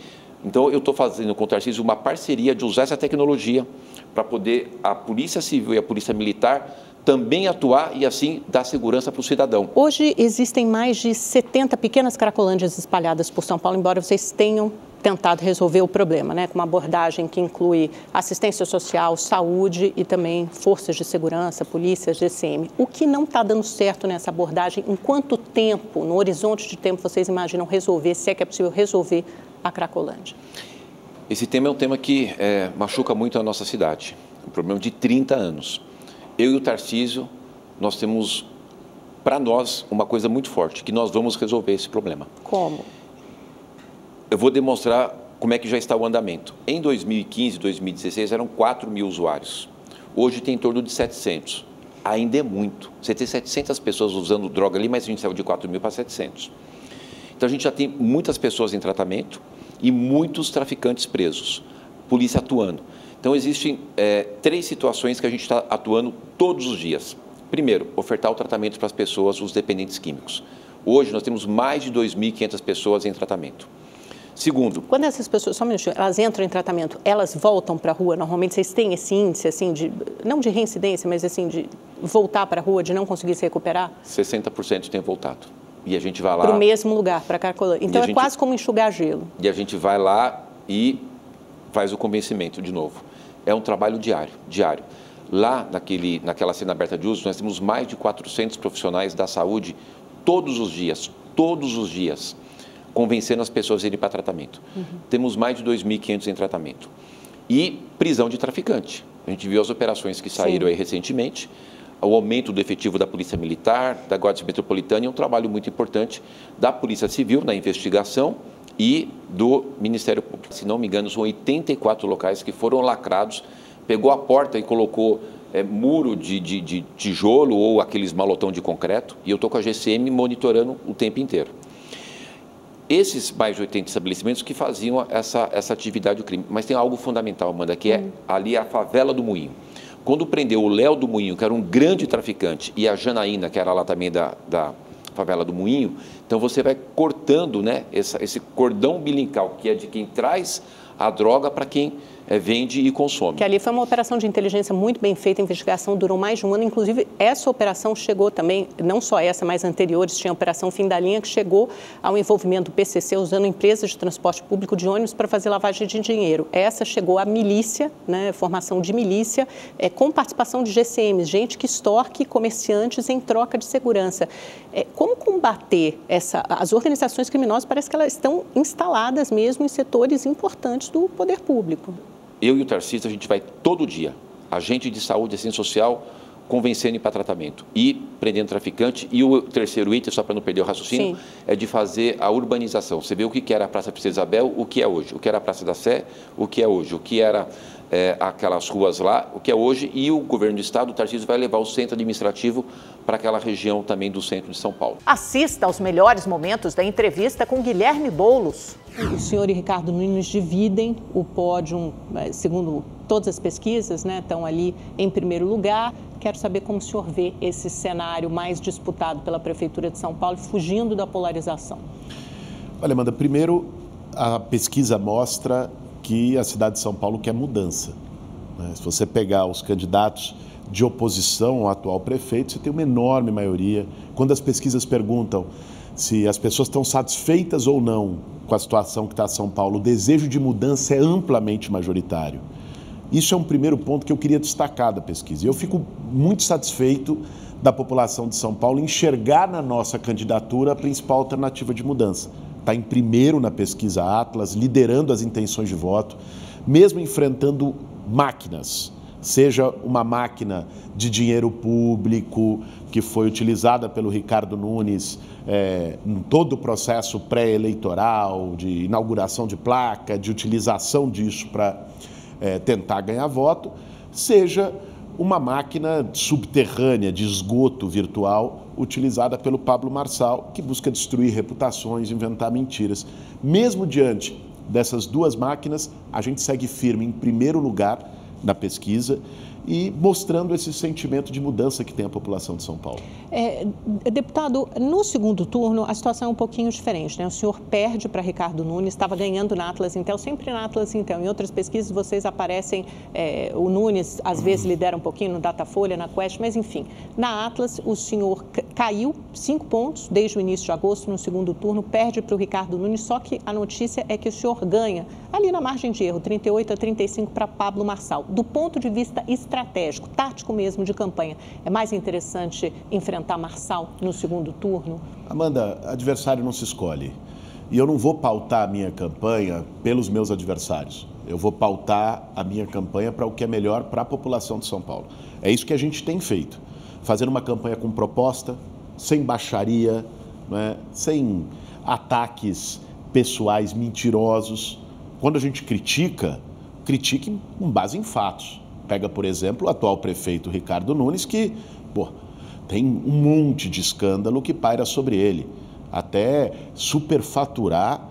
Então, eu estou fazendo com o Tarcísio uma parceria de usar essa tecnologia para poder a Polícia Civil e a Polícia Militar também atuar e, assim, dar segurança para o cidadão. Hoje existem mais de 70 pequenas cracolândias espalhadas por São Paulo, embora vocês tenham tentado resolver o problema, né, com uma abordagem que inclui assistência social, saúde e também forças de segurança, polícias, GCM. O que não está dando certo nessa abordagem? Em quanto tempo, no horizonte de tempo, vocês imaginam resolver, se é que é possível resolver a Cracolândia? Esse tema é um tema que machuca muito a nossa cidade. Um problema de 30 anos. Eu e o Tarcísio, nós temos, para nós, uma coisa muito forte, que nós vamos resolver esse problema. Como? Eu vou demonstrar como é que já está o andamento. Em 2015 e 2016 eram 4 mil usuários. Hoje tem em torno de 700. Ainda é muito. Você tem 700 pessoas usando droga ali, mas a gente saiu de 4 mil para 700. Então a gente já tem muitas pessoas em tratamento e muitos traficantes presos. Polícia atuando. Então existem 3 situações que a gente está atuando todos os dias. Primeiro, ofertar o tratamento para as pessoas, os dependentes químicos. Hoje nós temos mais de 2.500 pessoas em tratamento. Segundo... Quando essas pessoas, só um minutinho, elas entram em tratamento, elas voltam para a rua? Normalmente vocês têm esse índice, assim, não de reincidência, mas assim, de voltar para a rua, de não conseguir se recuperar? 60% tem voltado. E a gente vai lá... Para o mesmo lugar, para a Cracolândia. Então quase como enxugar gelo. E a gente vai lá e faz o convencimento de novo. É um trabalho diário. Lá, naquela cena aberta de uso, nós temos mais de 400 profissionais da saúde todos os dias, convencendo as pessoas a irem para tratamento. Temos mais de 2.500 em tratamento. E prisão de traficante. A gente viu as operações que saíram aí recentemente, o aumento do efetivo da Polícia Militar, da Guarda Metropolitana, e um trabalho muito importante da Polícia Civil na investigação e do Ministério Público. Se não me engano, são 84 locais que foram lacrados, pegou a porta e colocou muro de tijolo ou aqueles malotão de concreto, e eu estou com a GCM monitorando o tempo inteiro. Esses mais de 80 estabelecimentos que faziam essa atividade do crime. Mas tem algo fundamental, Amanda, que é ali a favela do Moinho. Quando prendeu o Léo do Moinho, que era um grande traficante, e a Janaína, que era lá também da favela do Moinho, então você vai cortando, né, esse cordão umbilical, que é de quem traz a droga para quem vende e consome. Que ali foi uma operação de inteligência muito bem feita, a investigação durou mais de um ano, inclusive essa operação chegou também, não só essa, mas anteriores, tinha a Operação Fim da Linha, que chegou ao envolvimento do PCC usando empresas de transporte público de ônibus para fazer lavagem de dinheiro. Essa chegou à milícia, né, formação de milícia, com participação de GCMs, gente que extorque comerciantes em troca de segurança. Como combater as organizações criminosas? Parece que elas estão instaladas mesmo em setores importantes do poder público. Eu e o Tarcísio, a gente vai todo dia, agente de saúde, assistência social, convencendo para tratamento e prendendo traficante. E o terceiro item, só para não perder o raciocínio, é de fazer a urbanização. Você vê o que era a Praça Princesa Isabel, o que é hoje, o que era a Praça da Sé, o que é hoje, o que era aquelas ruas lá, o que é hoje, e o governo do estado, o Tarcísio, vai levar o centro administrativo para aquela região também do centro de São Paulo. Assista aos melhores momentos da entrevista com Guilherme Boulos. O senhor e Ricardo Nunes dividem o pódio, segundo todas as pesquisas, né, estão ali em primeiro lugar. Quero saber como o senhor vê esse cenário mais disputado pela Prefeitura de São Paulo, fugindo da polarização. Olha, Amanda, primeiro a pesquisa mostra que a cidade de São Paulo quer mudança. Se você pegar os candidatos de oposição ao atual prefeito, você tem uma enorme maioria. Quando as pesquisas perguntam se as pessoas estão satisfeitas ou não com a situação que está São Paulo, o desejo de mudança é amplamente majoritário. Isso é um primeiro ponto que eu queria destacar da pesquisa. Eu fico muito satisfeito da população de São Paulo enxergar na nossa candidatura a principal alternativa de mudança. Está em primeiro na pesquisa Atlas, liderando as intenções de voto, mesmo enfrentando máquinas, seja uma máquina de dinheiro público que foi utilizada pelo Ricardo Nunes em todo o processo pré-eleitoral, de inauguração de placa, de utilização disso para tentar ganhar voto, seja uma máquina subterrânea de esgoto virtual utilizada pelo Pablo Marçal, que busca destruir reputações, inventar mentiras. Mesmo diante dessas duas máquinas, a gente segue firme em primeiro lugar na pesquisa e mostrando esse sentimento de mudança que tem a população de São Paulo. Deputado, no segundo turno a situação é um pouquinho diferente, né? O senhor perde para Ricardo Nunes, estava ganhando na Atlas Intel, sempre na Atlas Intel. Em outras pesquisas vocês aparecem, o Nunes às vezes lidera um pouquinho no Datafolha, na Quest, mas enfim. Na Atlas o senhor caiu 5 pontos desde o início de agosto no segundo turno, perde para o Ricardo Nunes, só que a notícia é que o senhor ganha ali na margem de erro, 38-35 para Pablo Marçal. Do ponto de vista estratégico, tático mesmo de campanha, é mais interessante enfrentar Marçal no segundo turno? Amanda, adversário não se escolhe. E eu não vou pautar a minha campanha pelos meus adversários. Eu vou pautar a minha campanha para o que é melhor para a população de São Paulo. É isso que a gente tem feito. Fazer uma campanha com proposta, sem baixaria, né? Sem ataques pessoais mentirosos. Quando a gente critica, critique com base em fatos. Pega, por exemplo, o atual prefeito Ricardo Nunes, que tem um monte de escândalo que paira sobre ele. Até superfaturar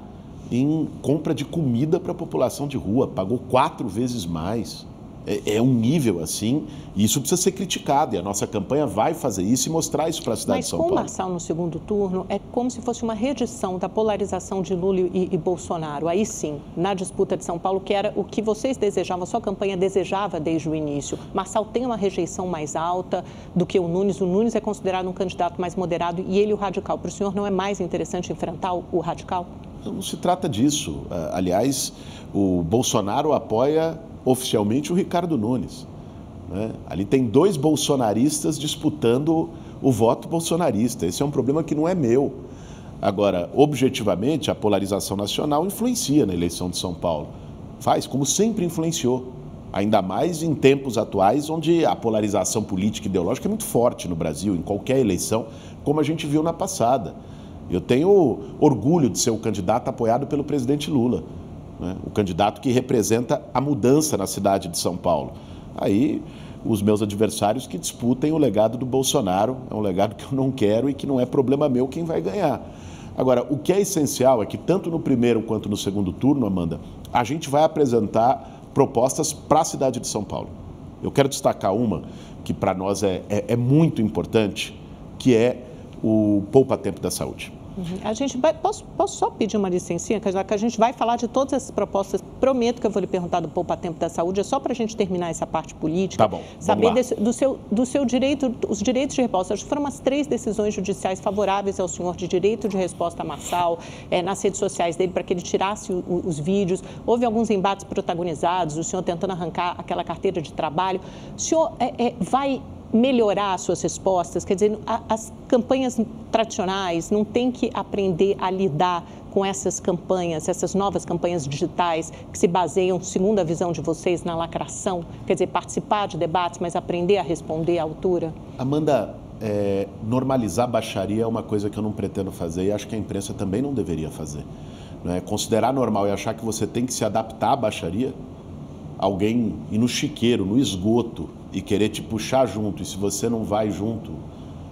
em compra de comida para a população de rua. Pagou 4 vezes mais. É um nível assim, e isso precisa ser criticado, e a nossa campanha vai fazer isso e mostrar isso para a cidade de São Paulo. Mas com o Marçal no segundo turno, é como se fosse uma reedição da polarização de Lula e Bolsonaro. Aí sim, na disputa de São Paulo, que era o que vocês desejavam, a sua campanha desejava desde o início. Marçal tem uma rejeição mais alta do que o Nunes é considerado um candidato mais moderado e ele o radical. Para o senhor não é mais interessante enfrentar o radical? Não se trata disso. Aliás, o Bolsonaro apoia oficialmente o Ricardo Nunes, né? Ali tem 2 bolsonaristas disputando o voto bolsonarista. Esse é um problema que não é meu. Agora, objetivamente, a polarização nacional influencia na eleição de São Paulo. Faz, como sempre influenciou. Ainda mais em tempos atuais, onde a polarização política e ideológica é muito forte no Brasil, em qualquer eleição, como a gente viu na passada. Eu tenho orgulho de ser o candidato apoiado pelo presidente Lula. O candidato que representa a mudança na cidade de São Paulo. Aí, os meus adversários que disputem o legado do Bolsonaro, é um legado que eu não quero e que não é problema meu quem vai ganhar. Agora, o que é essencial é que tanto no primeiro quanto no segundo turno, Amanda, a gente vai apresentar propostas para a cidade de São Paulo. Eu quero destacar uma que para nós é muito importante, que é o poupa-tempo da saúde. A gente vai, posso só pedir uma licencinha, que a gente vai falar de todas essas propostas. Prometo que eu vou lhe perguntar do poupa-tempo da saúde, é só para a gente terminar essa parte política. Tá bom, saber do seu direito, os direitos de resposta. Acho que foram umas 3 decisões judiciais favoráveis ao senhor de direito de resposta a Marçal, nas redes sociais dele, para que ele tirasse os vídeos. Houve alguns embates protagonizados, o senhor tentando arrancar aquela carteira de trabalho. O senhor vai melhorar as suas respostas? Quer dizer, as campanhas tradicionais não têm que aprender a lidar com essas campanhas, essas novas campanhas digitais que se baseiam, segundo a visão de vocês, na lacração? Quer dizer, participar de debates, mas aprender a responder à altura? Amanda, normalizar a baixaria é uma coisa que eu não pretendo fazer e acho que a imprensa também não deveria fazer. Não é? Considerar normal e achar que você tem que se adaptar à baixaria, alguém ir no chiqueiro, no esgoto e querer te puxar junto, e se você não vai junto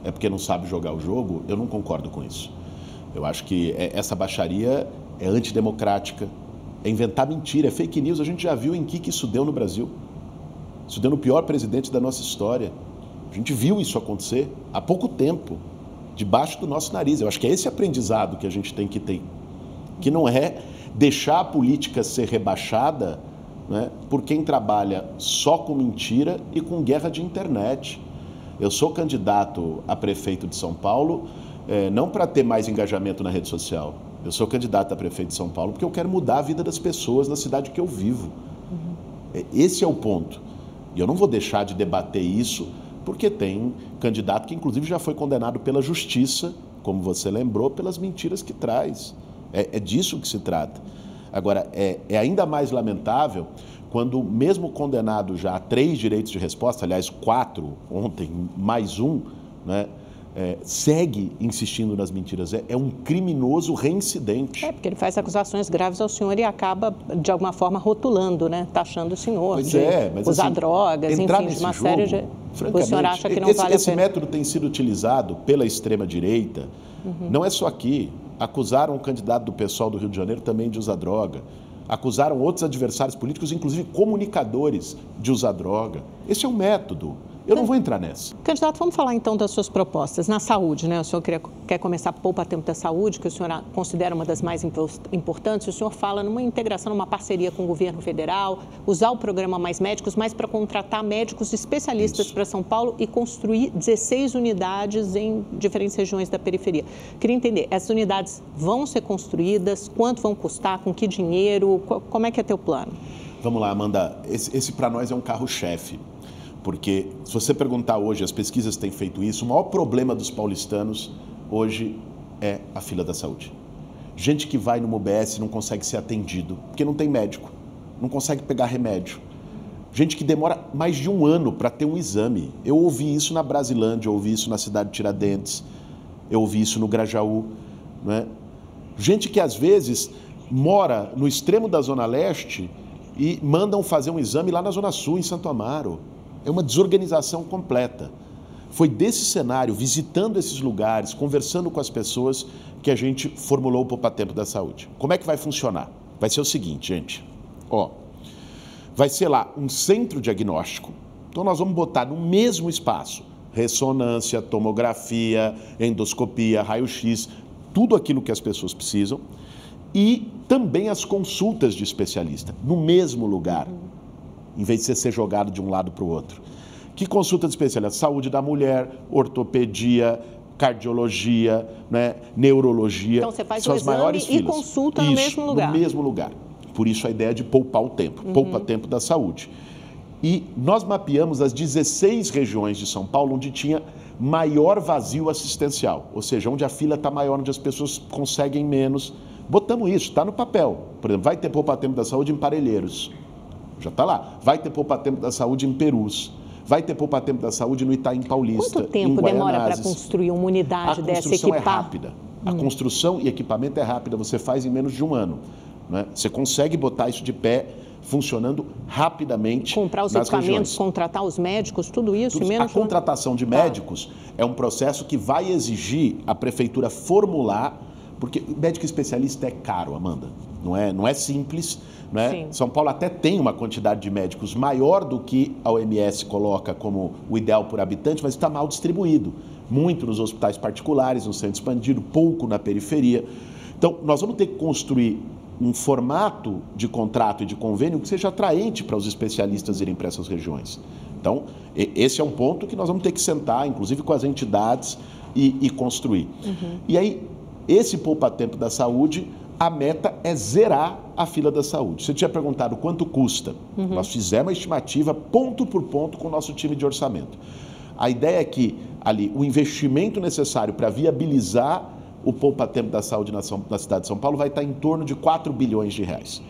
é porque não sabe jogar o jogo, eu não concordo com isso. Eu acho que essa baixaria é antidemocrática, é inventar mentira, é fake news. A gente já viu em que isso deu no Brasil. Isso deu no pior presidente da nossa história. A gente viu isso acontecer há pouco tempo, debaixo do nosso nariz. Eu acho que é esse aprendizado que a gente tem que ter, que não é deixar a política ser rebaixada, né, por quem trabalha só com mentira e com guerra de internet. Eu sou candidato a prefeito de São Paulo, não para ter mais engajamento na rede social. Eu sou candidato a prefeito de São Paulo porque eu quero mudar a vida das pessoas na cidade que eu vivo. Esse é o ponto. E eu não vou deixar de debater isso porque tem candidato que inclusive já foi condenado pela justiça, como você lembrou, pelas mentiras que traz. É disso que se trata. Agora, é ainda mais lamentável quando, mesmo condenado já a 3 direitos de resposta, aliás, 4 ontem, mais um, né, segue insistindo nas mentiras. É um criminoso reincidente. Porque ele faz acusações graves ao senhor e acaba, de alguma forma, rotulando, né? Taxando o senhor mas usar assim, drogas, enfim, de uma jogo, série de... Francamente, o senhor acha que não vale a pena? Esse método tem sido utilizado pela extrema-direita, não é só aqui. Acusaram um candidato do PSOL do Rio de Janeiro também de usar droga. Acusaram outros adversários políticos, inclusive comunicadores, de usar droga. Esse é um método. Eu não vou entrar nessa. Candidato, vamos falar então das suas propostas. Na saúde, né? O senhor quer começar a Poupa Tempo da Saúde, que o senhor considera uma das mais importantes. O senhor fala numa integração, numa parceria com o governo federal, usar o programa Mais Médicos, mas para contratar médicos especialistas para São Paulo e construir 16 unidades em diferentes regiões da periferia. Queria entender, essas unidades vão ser construídas? Quanto vão custar? Com que dinheiro? Como é que é teu plano? Vamos lá, Amanda. Esse para nós é um carro-chefe. Porque, se você perguntar hoje, as pesquisas têm feito isso, o maior problema dos paulistanos hoje é a fila da saúde. Gente que vai numa UBS não consegue ser atendido, porque não tem médico, não consegue pegar remédio. Gente que demora mais de 1 ano para ter um exame. Eu ouvi isso na Brasilândia, eu ouvi isso na cidade de Tiradentes, eu ouvi isso no Grajaú. Né? Gente que, às vezes, mora no extremo da Zona Leste e mandam fazer um exame lá na Zona Sul, em Santo Amaro. É uma desorganização completa. Foi desse cenário, visitando esses lugares, conversando com as pessoas, que a gente formulou o Poupa Tempo da Saúde. Como é que vai funcionar? Vai ser o seguinte, gente. Vai ser lá um centro diagnóstico. Então, nós vamos botar no mesmo espaço ressonância, tomografia, endoscopia, raio-x, tudo aquilo que as pessoas precisam. E também as consultas de especialista, no mesmo lugar. Em vez de você ser jogado de um lado para o outro. Que consulta de especialista? Saúde da mulher, ortopedia, cardiologia, né, neurologia. Então você faz o exame e consulta no mesmo lugar. No mesmo lugar. Por isso a ideia de poupar o tempo, Poupa Tempo da Saúde. E nós mapeamos as 16 regiões de São Paulo onde tinha maior vazio assistencial, ou seja, onde a fila está maior, onde as pessoas conseguem menos. Botamos isso, está no papel. Por exemplo, vai ter Poupa Tempo da Saúde em Parelheiros. Já está lá. Vai ter Poupa Tempo da Saúde em Perus. Vai ter Poupa Tempo da Saúde no Itaim Paulista. Quanto tempo demora para construir uma unidade dessa, equipar? A construção é rápida. A construção e equipamento é rápida. Você faz em menos de 1 ano. Né? Você consegue botar isso de pé, funcionando rapidamente. Comprar os equipamentos, regiões. Contratar os médicos, tudo isso em menos de 1 ano. A contratação de médicos é um processo que vai exigir a prefeitura formular, porque médico especialista é caro, Amanda. Não é simples. Né? São Paulo até tem uma quantidade de médicos maior do que a OMS coloca como o ideal por habitante, mas está mal distribuído. Muito nos hospitais particulares, no centro expandido, pouco na periferia. Então, nós vamos ter que construir um formato de contrato e de convênio que seja atraente para os especialistas irem para essas regiões. Então, esse é um ponto que nós vamos ter que sentar, inclusive com as entidades, e construir. E aí, esse Poupa Tempo da Saúde, a meta é zerar a fila da saúde. Você tinha perguntado quanto custa. Nós fizemos uma estimativa ponto por ponto com o nosso time de orçamento. A ideia é que ali o investimento necessário para viabilizar o poupa-tempo da saúde na cidade de São Paulo vai estar em torno de 4 bilhões de reais.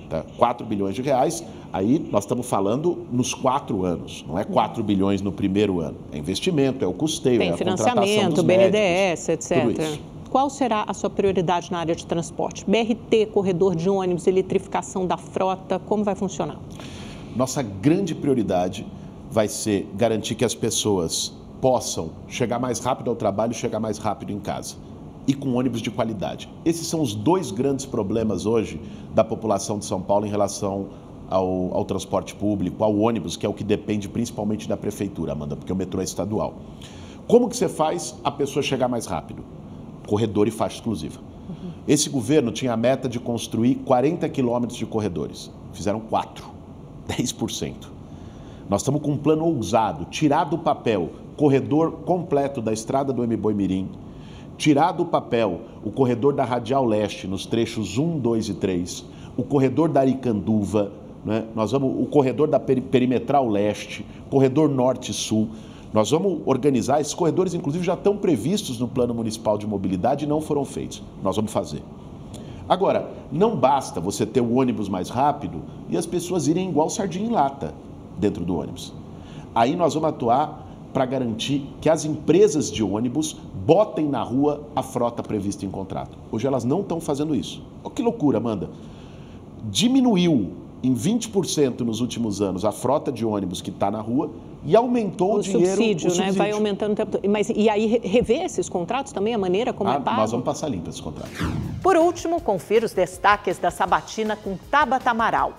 Tá? 4 bilhões de reais, aí nós estamos falando nos 4 anos, não é 4 bilhões no primeiro ano. É investimento, é o custeio, é a contratação dos médicos. Tem financiamento, BNDES, etc. Tudo isso. Qual será a sua prioridade na área de transporte? BRT, corredor de ônibus, eletrificação da frota, como vai funcionar? Nossa grande prioridade vai ser garantir que as pessoas possam chegar mais rápido ao trabalho e chegar mais rápido em casa. E com ônibus de qualidade. Esses são os 2 grandes problemas hoje da população de São Paulo em relação ao transporte público, ao ônibus, que é o que depende principalmente da prefeitura, Amanda, porque o metrô é estadual. Como que você faz a pessoa chegar mais rápido? Corredor e faixa exclusiva. Esse governo tinha a meta de construir 40 quilômetros de corredores. Fizeram 4, 10%. Nós estamos com um plano ousado, tirar do papel corredor completo da estrada do Mboi-Mirim, tirar do papel o corredor da Radial Leste nos trechos 1, 2 e 3, o corredor da Aricanduva, né? Nós vamos, o corredor da Perimetral Leste, corredor Norte e Sul. Nós vamos organizar, esses corredores inclusive já estão previstos no Plano Municipal de Mobilidade e não foram feitos. Nós vamos fazer. Agora, não basta você ter o ônibus mais rápido e as pessoas irem igual sardinha em lata dentro do ônibus. Aí nós vamos atuar para garantir que as empresas de ônibus botem na rua a frota prevista em contrato. Hoje elas não estão fazendo isso. Oh, que loucura, Amanda. Diminuiu em 20% nos últimos anos a frota de ônibus que está na rua e aumentou o dinheiro... Subsídio, né? Vai aumentando o tempo todo. Mas e aí rever esses contratos também, a maneira como é pago? Nós vamos passar limpo esses contratos. Por último, confira os destaques da sabatina com Tabata Amaral.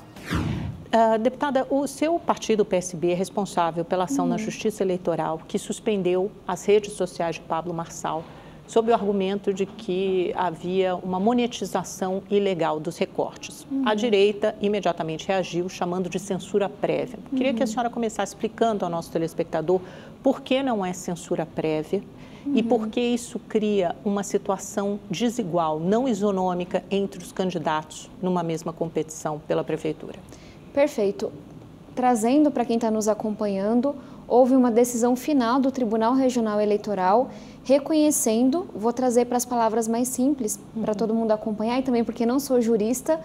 Deputada, o seu partido, o PSB, é responsável pela ação na Justiça Eleitoral que suspendeu as redes sociais de Pablo Marçal sob o argumento de que havia uma monetização ilegal dos recortes. A direita imediatamente reagiu, chamando de censura prévia. Queria que a senhora começasse explicando ao nosso telespectador por que não é censura prévia e por que isso cria uma situação desigual, não isonômica, entre os candidatos numa mesma competição pela prefeitura. Perfeito. Trazendo para quem está nos acompanhando, houve uma decisão final do Tribunal Regional Eleitoral reconhecendo, vou trazer para as palavras mais simples, para todo mundo acompanhar, e também porque não sou jurista,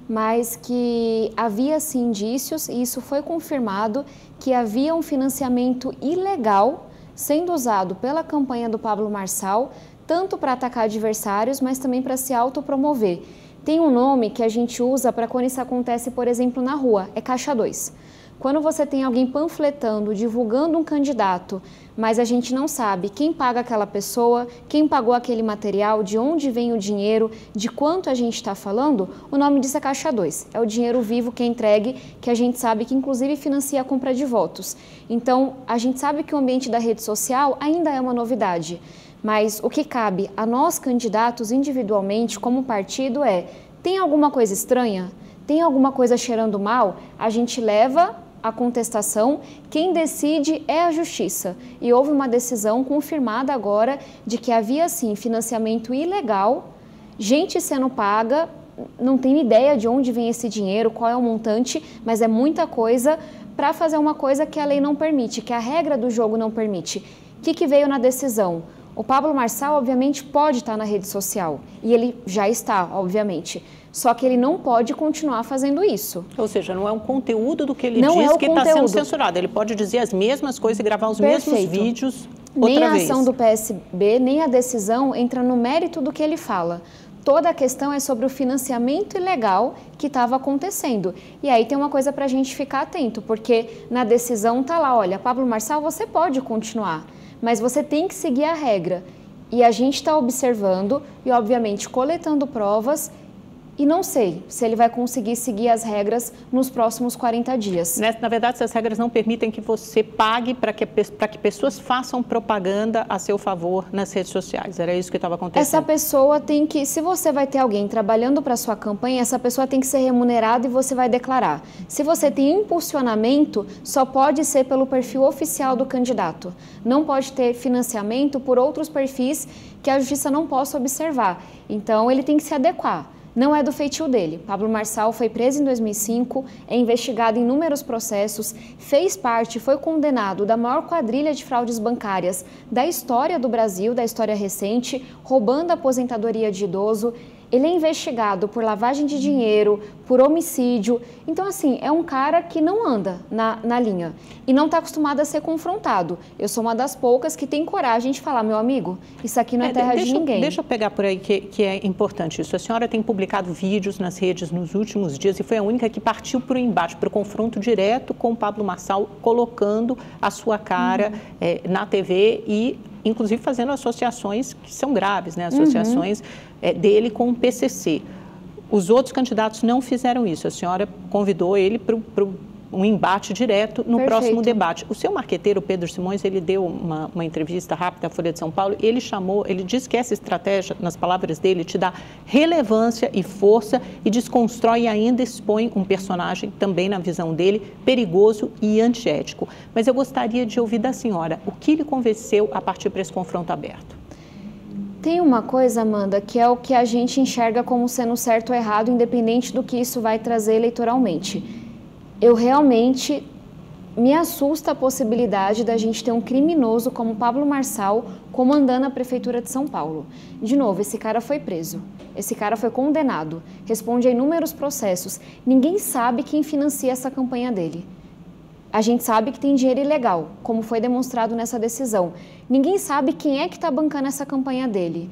mas que havia sim indícios, e isso foi confirmado, que havia um financiamento ilegal sendo usado pela campanha do Pablo Marçal, tanto para atacar adversários, mas também para se autopromover. Tem um nome que a gente usa para quando isso acontece, por exemplo, na rua, é caixa 2. Quando você tem alguém panfletando, divulgando um candidato, mas a gente não sabe quem paga aquela pessoa, quem pagou aquele material, de onde vem o dinheiro, de quanto a gente está falando, o nome disso é caixa 2. É o dinheiro vivo que é entregue, que a gente sabe que inclusive financia a compra de votos. Então, a gente sabe que o ambiente da rede social ainda é uma novidade. Mas o que cabe a nós, candidatos, individualmente, como partido, tem alguma coisa estranha? Tem alguma coisa cheirando mal? A gente leva a contestação, quem decide é a Justiça. E houve uma decisão confirmada agora de que havia, sim, financiamento ilegal, gente sendo paga, não tem ideia de onde vem esse dinheiro, qual é o montante, mas é muita coisa para fazer uma coisa que a lei não permite, que a regra do jogo não permite. O que veio na decisão? O Pablo Marçal, obviamente, pode estar na rede social, e ele já está, obviamente, só que ele não pode continuar fazendo isso. Ou seja, não é um conteúdo do que ele diz que está sendo censurado, ele pode dizer as mesmas coisas e gravar os mesmos vídeos outra vez. Nem a ação do PSB, nem a decisão entra no mérito do que ele fala. Toda a questão é sobre o financiamento ilegal que estava acontecendo. E aí tem uma coisa para a gente ficar atento, porque na decisão está lá, olha, Pablo Marçal, você pode continuar, mas você tem que seguir a regra. E a gente está observando e, obviamente, coletando provas e não sei se ele vai conseguir seguir as regras nos próximos 40 dias. Na verdade, essas regras não permitem que você pague para que pessoas façam propaganda a seu favor nas redes sociais. Era isso que estava acontecendo. Essa pessoa tem que, se você vai ter alguém trabalhando para a sua campanha, essa pessoa tem que ser remunerada e você vai declarar. Se você tem impulsionamento, só pode ser pelo perfil oficial do candidato. Não pode ter financiamento por outros perfis que a Justiça não possa observar. Então, ele tem que se adequar. não é do feitio dele. Pablo Marçal foi preso em 2005, é investigado em inúmeros processos, fez parte, foi condenado da maior quadrilha de fraudes bancárias da história do Brasil, da história recente, roubando a aposentadoria de idoso. Ele é investigado por lavagem de dinheiro, por homicídio. Então, assim, é um cara que não anda na linha e não está acostumado a ser confrontado. Eu sou uma das poucas que tem coragem de falar, meu amigo, isso aqui não é terra de ninguém. Deixa eu pegar por aí que é importante isso. A senhora tem publicado vídeos nas redes nos últimos dias e foi a única que partiu para o embate, para o confronto direto com o Pablo Marçal, colocando a sua cara na TV e, inclusive, fazendo associações que são graves, né? Associações dele com o PCC. Os outros candidatos não fizeram isso. A senhora convidou ele para um embate direto no próximo debate. O seu marqueteiro, Pedro Simões, ele deu uma entrevista rápida à Folha de São Paulo e ele disse que essa estratégia, nas palavras dele, te dá relevância e força e desconstrói e ainda expõe um personagem, também na visão dele, perigoso e antiético. Mas eu gostaria de ouvir da senhora o que lhe convenceu a partir para esse confronto aberto. Tem uma coisa, Amanda, que é o que a gente enxerga como sendo certo ou errado, independente do que isso vai trazer eleitoralmente. Eu realmente me assusta a possibilidade da gente ter um criminoso como Pablo Marçal comandando a Prefeitura de São Paulo. De novo, esse cara foi preso, esse cara foi condenado, responde a inúmeros processos. Ninguém sabe quem financia essa campanha dele. A gente sabe que tem dinheiro ilegal, como foi demonstrado nessa decisão. Ninguém sabe quem é que está bancando essa campanha dele.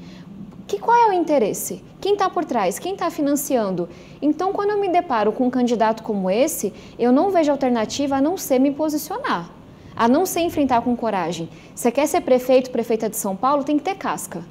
Qual é o interesse? Quem está por trás? Quem está financiando? Então, quando eu me deparo com um candidato como esse, eu não vejo alternativa a não ser me posicionar, a não ser enfrentar com coragem. Você quer ser prefeito, prefeita de São Paulo, tem que ter casca.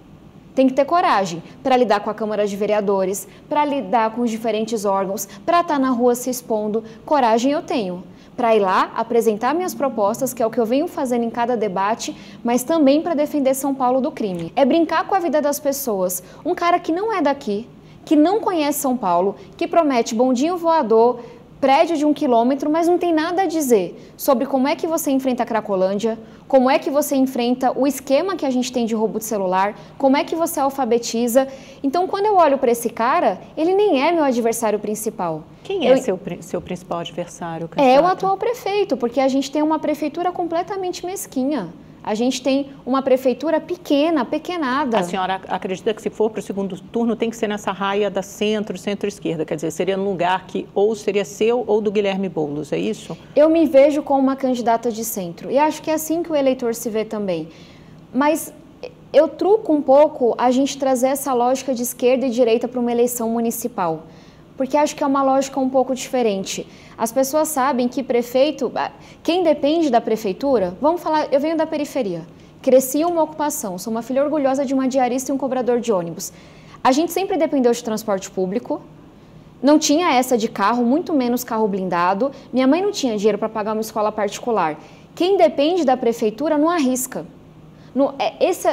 Tem que ter coragem para lidar com a Câmara de Vereadores, para lidar com os diferentes órgãos, para estar na rua se expondo. Coragem eu tenho. Para ir lá, apresentar minhas propostas, que é o que eu venho fazendo em cada debate, mas também para defender São Paulo do crime. É brincar com a vida das pessoas. Um cara que não é daqui, que não conhece São Paulo, que promete bondinho voador, prédio de 1 quilômetro, mas não tem nada a dizer sobre como é que você enfrenta a Cracolândia, como é que você enfrenta o esquema que a gente tem de roubo de celular, como é que você alfabetiza. Então, quando eu olho para esse cara, ele nem é meu adversário principal. Quem é seu principal adversário, candidato? É o atual prefeito, porque a gente tem uma prefeitura completamente mesquinha. A gente tem uma prefeitura pequenada. A senhora acredita que se for para o segundo turno tem que ser nessa raia da centro-esquerda? Quer dizer, seria num lugar que ou seria seu ou do Guilherme Boulos, é isso? Eu me vejo como uma candidata de centro e acho que é assim que o eleitor se vê também. Mas eu truco um pouco a gente trazer essa lógica de esquerda e direita para uma eleição municipal. Porque acho que é uma lógica um pouco diferente. As pessoas sabem que prefeito, quem depende da prefeitura, vamos falar, eu venho da periferia, cresci em uma ocupação, sou uma filha orgulhosa de uma diarista e um cobrador de ônibus. A gente sempre dependeu de transporte público, não tinha essa de carro, muito menos carro blindado, minha mãe não tinha dinheiro para pagar uma escola particular. Quem depende da prefeitura não arrisca.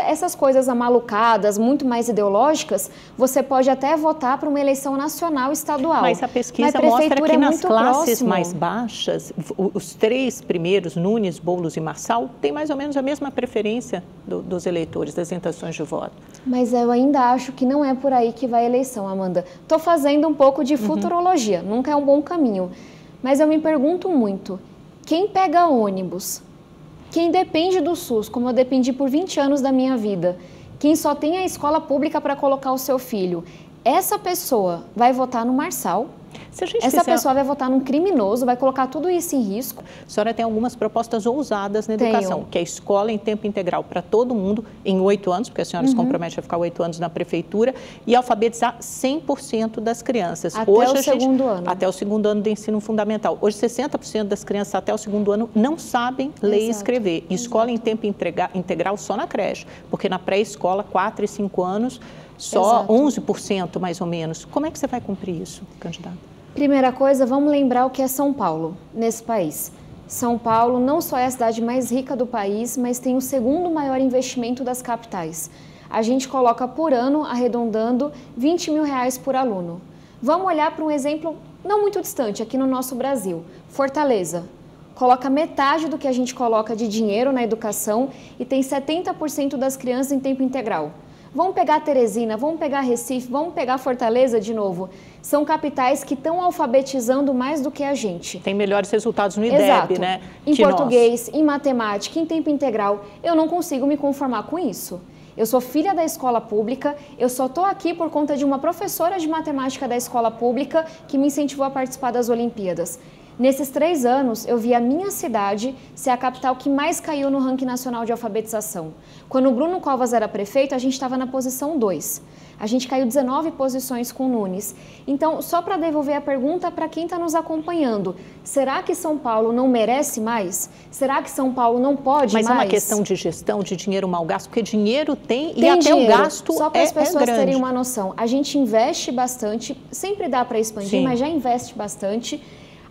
Essas coisas amalucadas, muito mais ideológicas, você pode até votar para uma eleição nacional, estadual. Mas a pesquisa mostra que nas classes mais baixas, os 3 primeiros, Nunes, Boulos e Marçal, têm mais ou menos a mesma preferência dos eleitores, das intenções de voto. Mas eu ainda acho que não é por aí que vai a eleição, Amanda. Estou fazendo um pouco de futurologia, nunca é um bom caminho. Mas eu me pergunto muito, quem pega ônibus? Quem depende do SUS, como eu dependi por 20 anos da minha vida, quem só tem a escola pública para colocar o seu filho, essa pessoa vai votar no Marçal? Essa pessoa vai votar num criminoso, vai colocar tudo isso em risco. A senhora tem algumas propostas ousadas na educação, que é a escola em tempo integral para todo mundo em 8 anos, porque a senhora se compromete a ficar 8 anos na prefeitura, e alfabetizar 100% das crianças. Até o segundo ano. Até o segundo ano do ensino fundamental. Hoje, 60% das crianças até o segundo ano não sabem ler e escrever. Escola em tempo integral só na creche, porque na pré-escola, 4 e 5 anos, só 11% mais ou menos. Como é que você vai cumprir isso, candidato? Primeira coisa, vamos lembrar o que é São Paulo nesse país. São Paulo não só é a cidade mais rica do país, mas tem o segundo maior investimento das capitais. A gente coloca por ano, arredondando, R$20 mil por aluno. Vamos olhar para um exemplo não muito distante, aqui no nosso Brasil. Fortaleza. Coloca metade do que a gente coloca de dinheiro na educação e tem 70% das crianças em tempo integral. Vamos pegar Teresina, vamos pegar Recife, vamos pegar Fortaleza de novo. São capitais que estão alfabetizando mais do que a gente. Tem melhores resultados no IDEB, Exato. né? Em português, em matemática, em tempo integral. Eu não consigo me conformar com isso. Eu sou filha da escola pública, eu só estou aqui por conta de uma professora de matemática da escola pública que me incentivou a participar das Olimpíadas. Nesses 3 anos, eu vi a minha cidade ser a capital que mais caiu no ranking nacional de alfabetização. Quando o Bruno Covas era prefeito, a gente estava na posição 2. A gente caiu 19 posições com o Nunes. Então, só para devolver a pergunta para quem está nos acompanhando, será que São Paulo não merece mais? Será que São Paulo não pode mais? Mas é uma questão de gestão, de dinheiro mal gasto, porque dinheiro tem e até dinheiro. O gasto só para as pessoas grande. terem uma noção. A gente investe bastante, sempre dá para expandir, Sim. mas já investe bastante.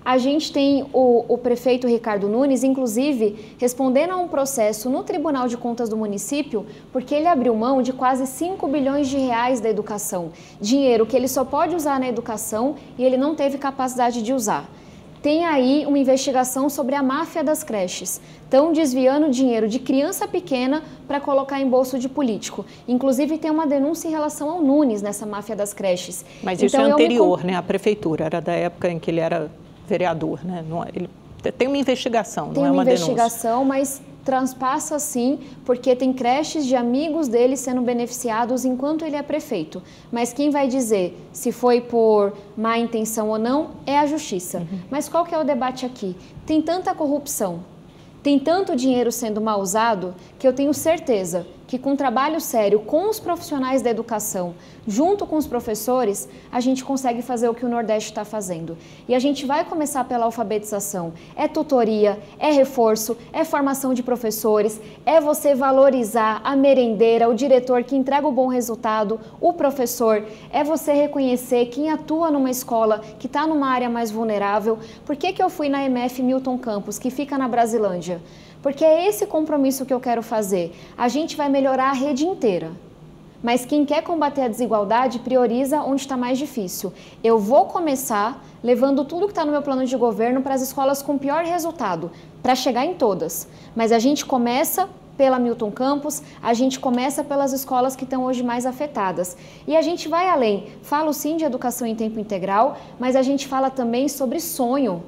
A gente tem o prefeito Ricardo Nunes, inclusive, respondendo a um processo no Tribunal de Contas do município, porque ele abriu mão de quase 5 bilhões de reais da educação. Dinheiro que ele só pode usar na educação e ele não teve capacidade de usar. Tem aí uma investigação sobre a máfia das creches. Estão desviando dinheiro de criança pequena para colocar em bolso de político. Inclusive, tem uma denúncia em relação ao Nunes nessa máfia das creches. Mas isso é anterior, né? A prefeitura, era da época em que ele era vereador, né? Ele tem uma investigação, não é uma denúncia. Tem uma investigação, mas transpassa sim, porque tem creches de amigos dele sendo beneficiados enquanto ele é prefeito. Mas quem vai dizer se foi por má intenção ou não é a justiça. Mas qual que é o debate aqui? Tem tanta corrupção, tem tanto dinheiro sendo mal usado, que eu tenho certeza que com trabalho sério, com os profissionais da educação, junto com os professores, a gente consegue fazer o que o Nordeste está fazendo. E a gente vai começar pela alfabetização. É tutoria, é reforço, é formação de professores, é você valorizar a merendeira, o diretor que entrega o bom resultado, o professor, é você reconhecer quem atua numa escola que está numa área mais vulnerável. Por que eu fui na MF Milton Campos, que fica na Brasilândia? Porque é esse compromisso que eu quero fazer. A gente vai melhorar a rede inteira. Mas quem quer combater a desigualdade prioriza onde está mais difícil. Eu vou começar levando tudo que está no meu plano de governo para as escolas com pior resultado, para chegar em todas. Mas a gente começa pela Milton Campos, a gente começa pelas escolas que estão hoje mais afetadas. E a gente vai além. Falo sim de educação em tempo integral, mas a gente fala também sobre sonho.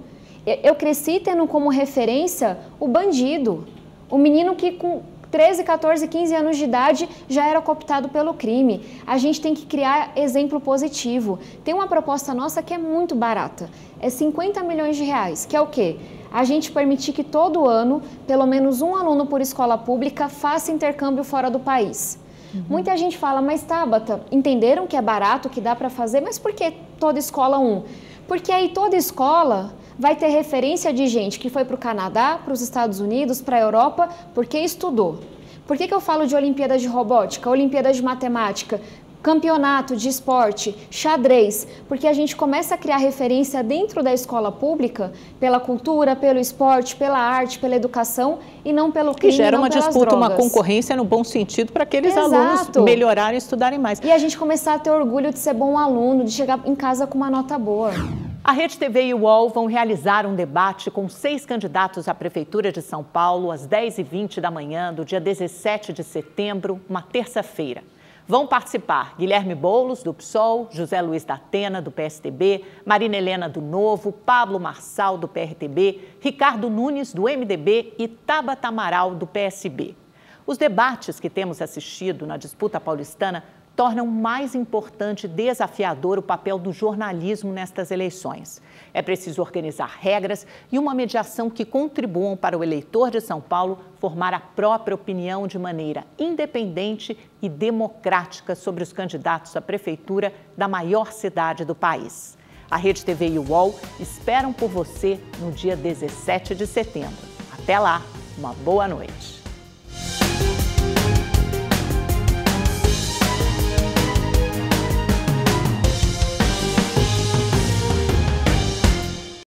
Eu cresci tendo como referência o bandido, o menino que com 13, 14, 15 anos de idade já era cooptado pelo crime. A gente tem que criar exemplo positivo. Tem uma proposta nossa que é muito barata, é 50 milhões de reais, que é o quê? A gente permitir que todo ano, pelo menos um aluno por escola pública faça intercâmbio fora do país. Muita gente fala, mas Tabata, entenderam que é barato, que dá para fazer, mas por que toda escola um? Porque aí toda escola vai ter referência de gente que foi para o Canadá, para os Estados Unidos, para a Europa, porque estudou. Por que eu falo de Olimpíadas de Robótica, Olimpíadas de Matemática, campeonato de esporte, xadrez? Porque a gente começa a criar referência dentro da escola pública pela cultura, pelo esporte, pela arte, pela educação e não pelo crime, e gera uma disputa, drogas. Uma concorrência no bom sentido para aqueles alunos melhorarem e estudarem mais. E a gente começar a ter orgulho de ser bom aluno, de chegar em casa com uma nota boa. A Rede TV e o UOL vão realizar um debate com 6 candidatos à Prefeitura de São Paulo às 10h20 da manhã do dia 17 de setembro, uma terça-feira. Vão participar Guilherme Boulos, do PSOL, José Luiz da Atena, do PSDB, Marina Helena, do Novo, Pablo Marçal, do PRTB, Ricardo Nunes, do MDB e Tabata Amaral, do PSB. Os debates que temos assistido na disputa paulistana tornam mais importante e desafiador o papel do jornalismo nestas eleições. É preciso organizar regras e uma mediação que contribuam para o eleitor de São Paulo formar a própria opinião de maneira independente e democrática sobre os candidatos à prefeitura da maior cidade do país. A Rede TV e o UOL esperam por você no dia 17 de setembro. Até lá, uma boa noite.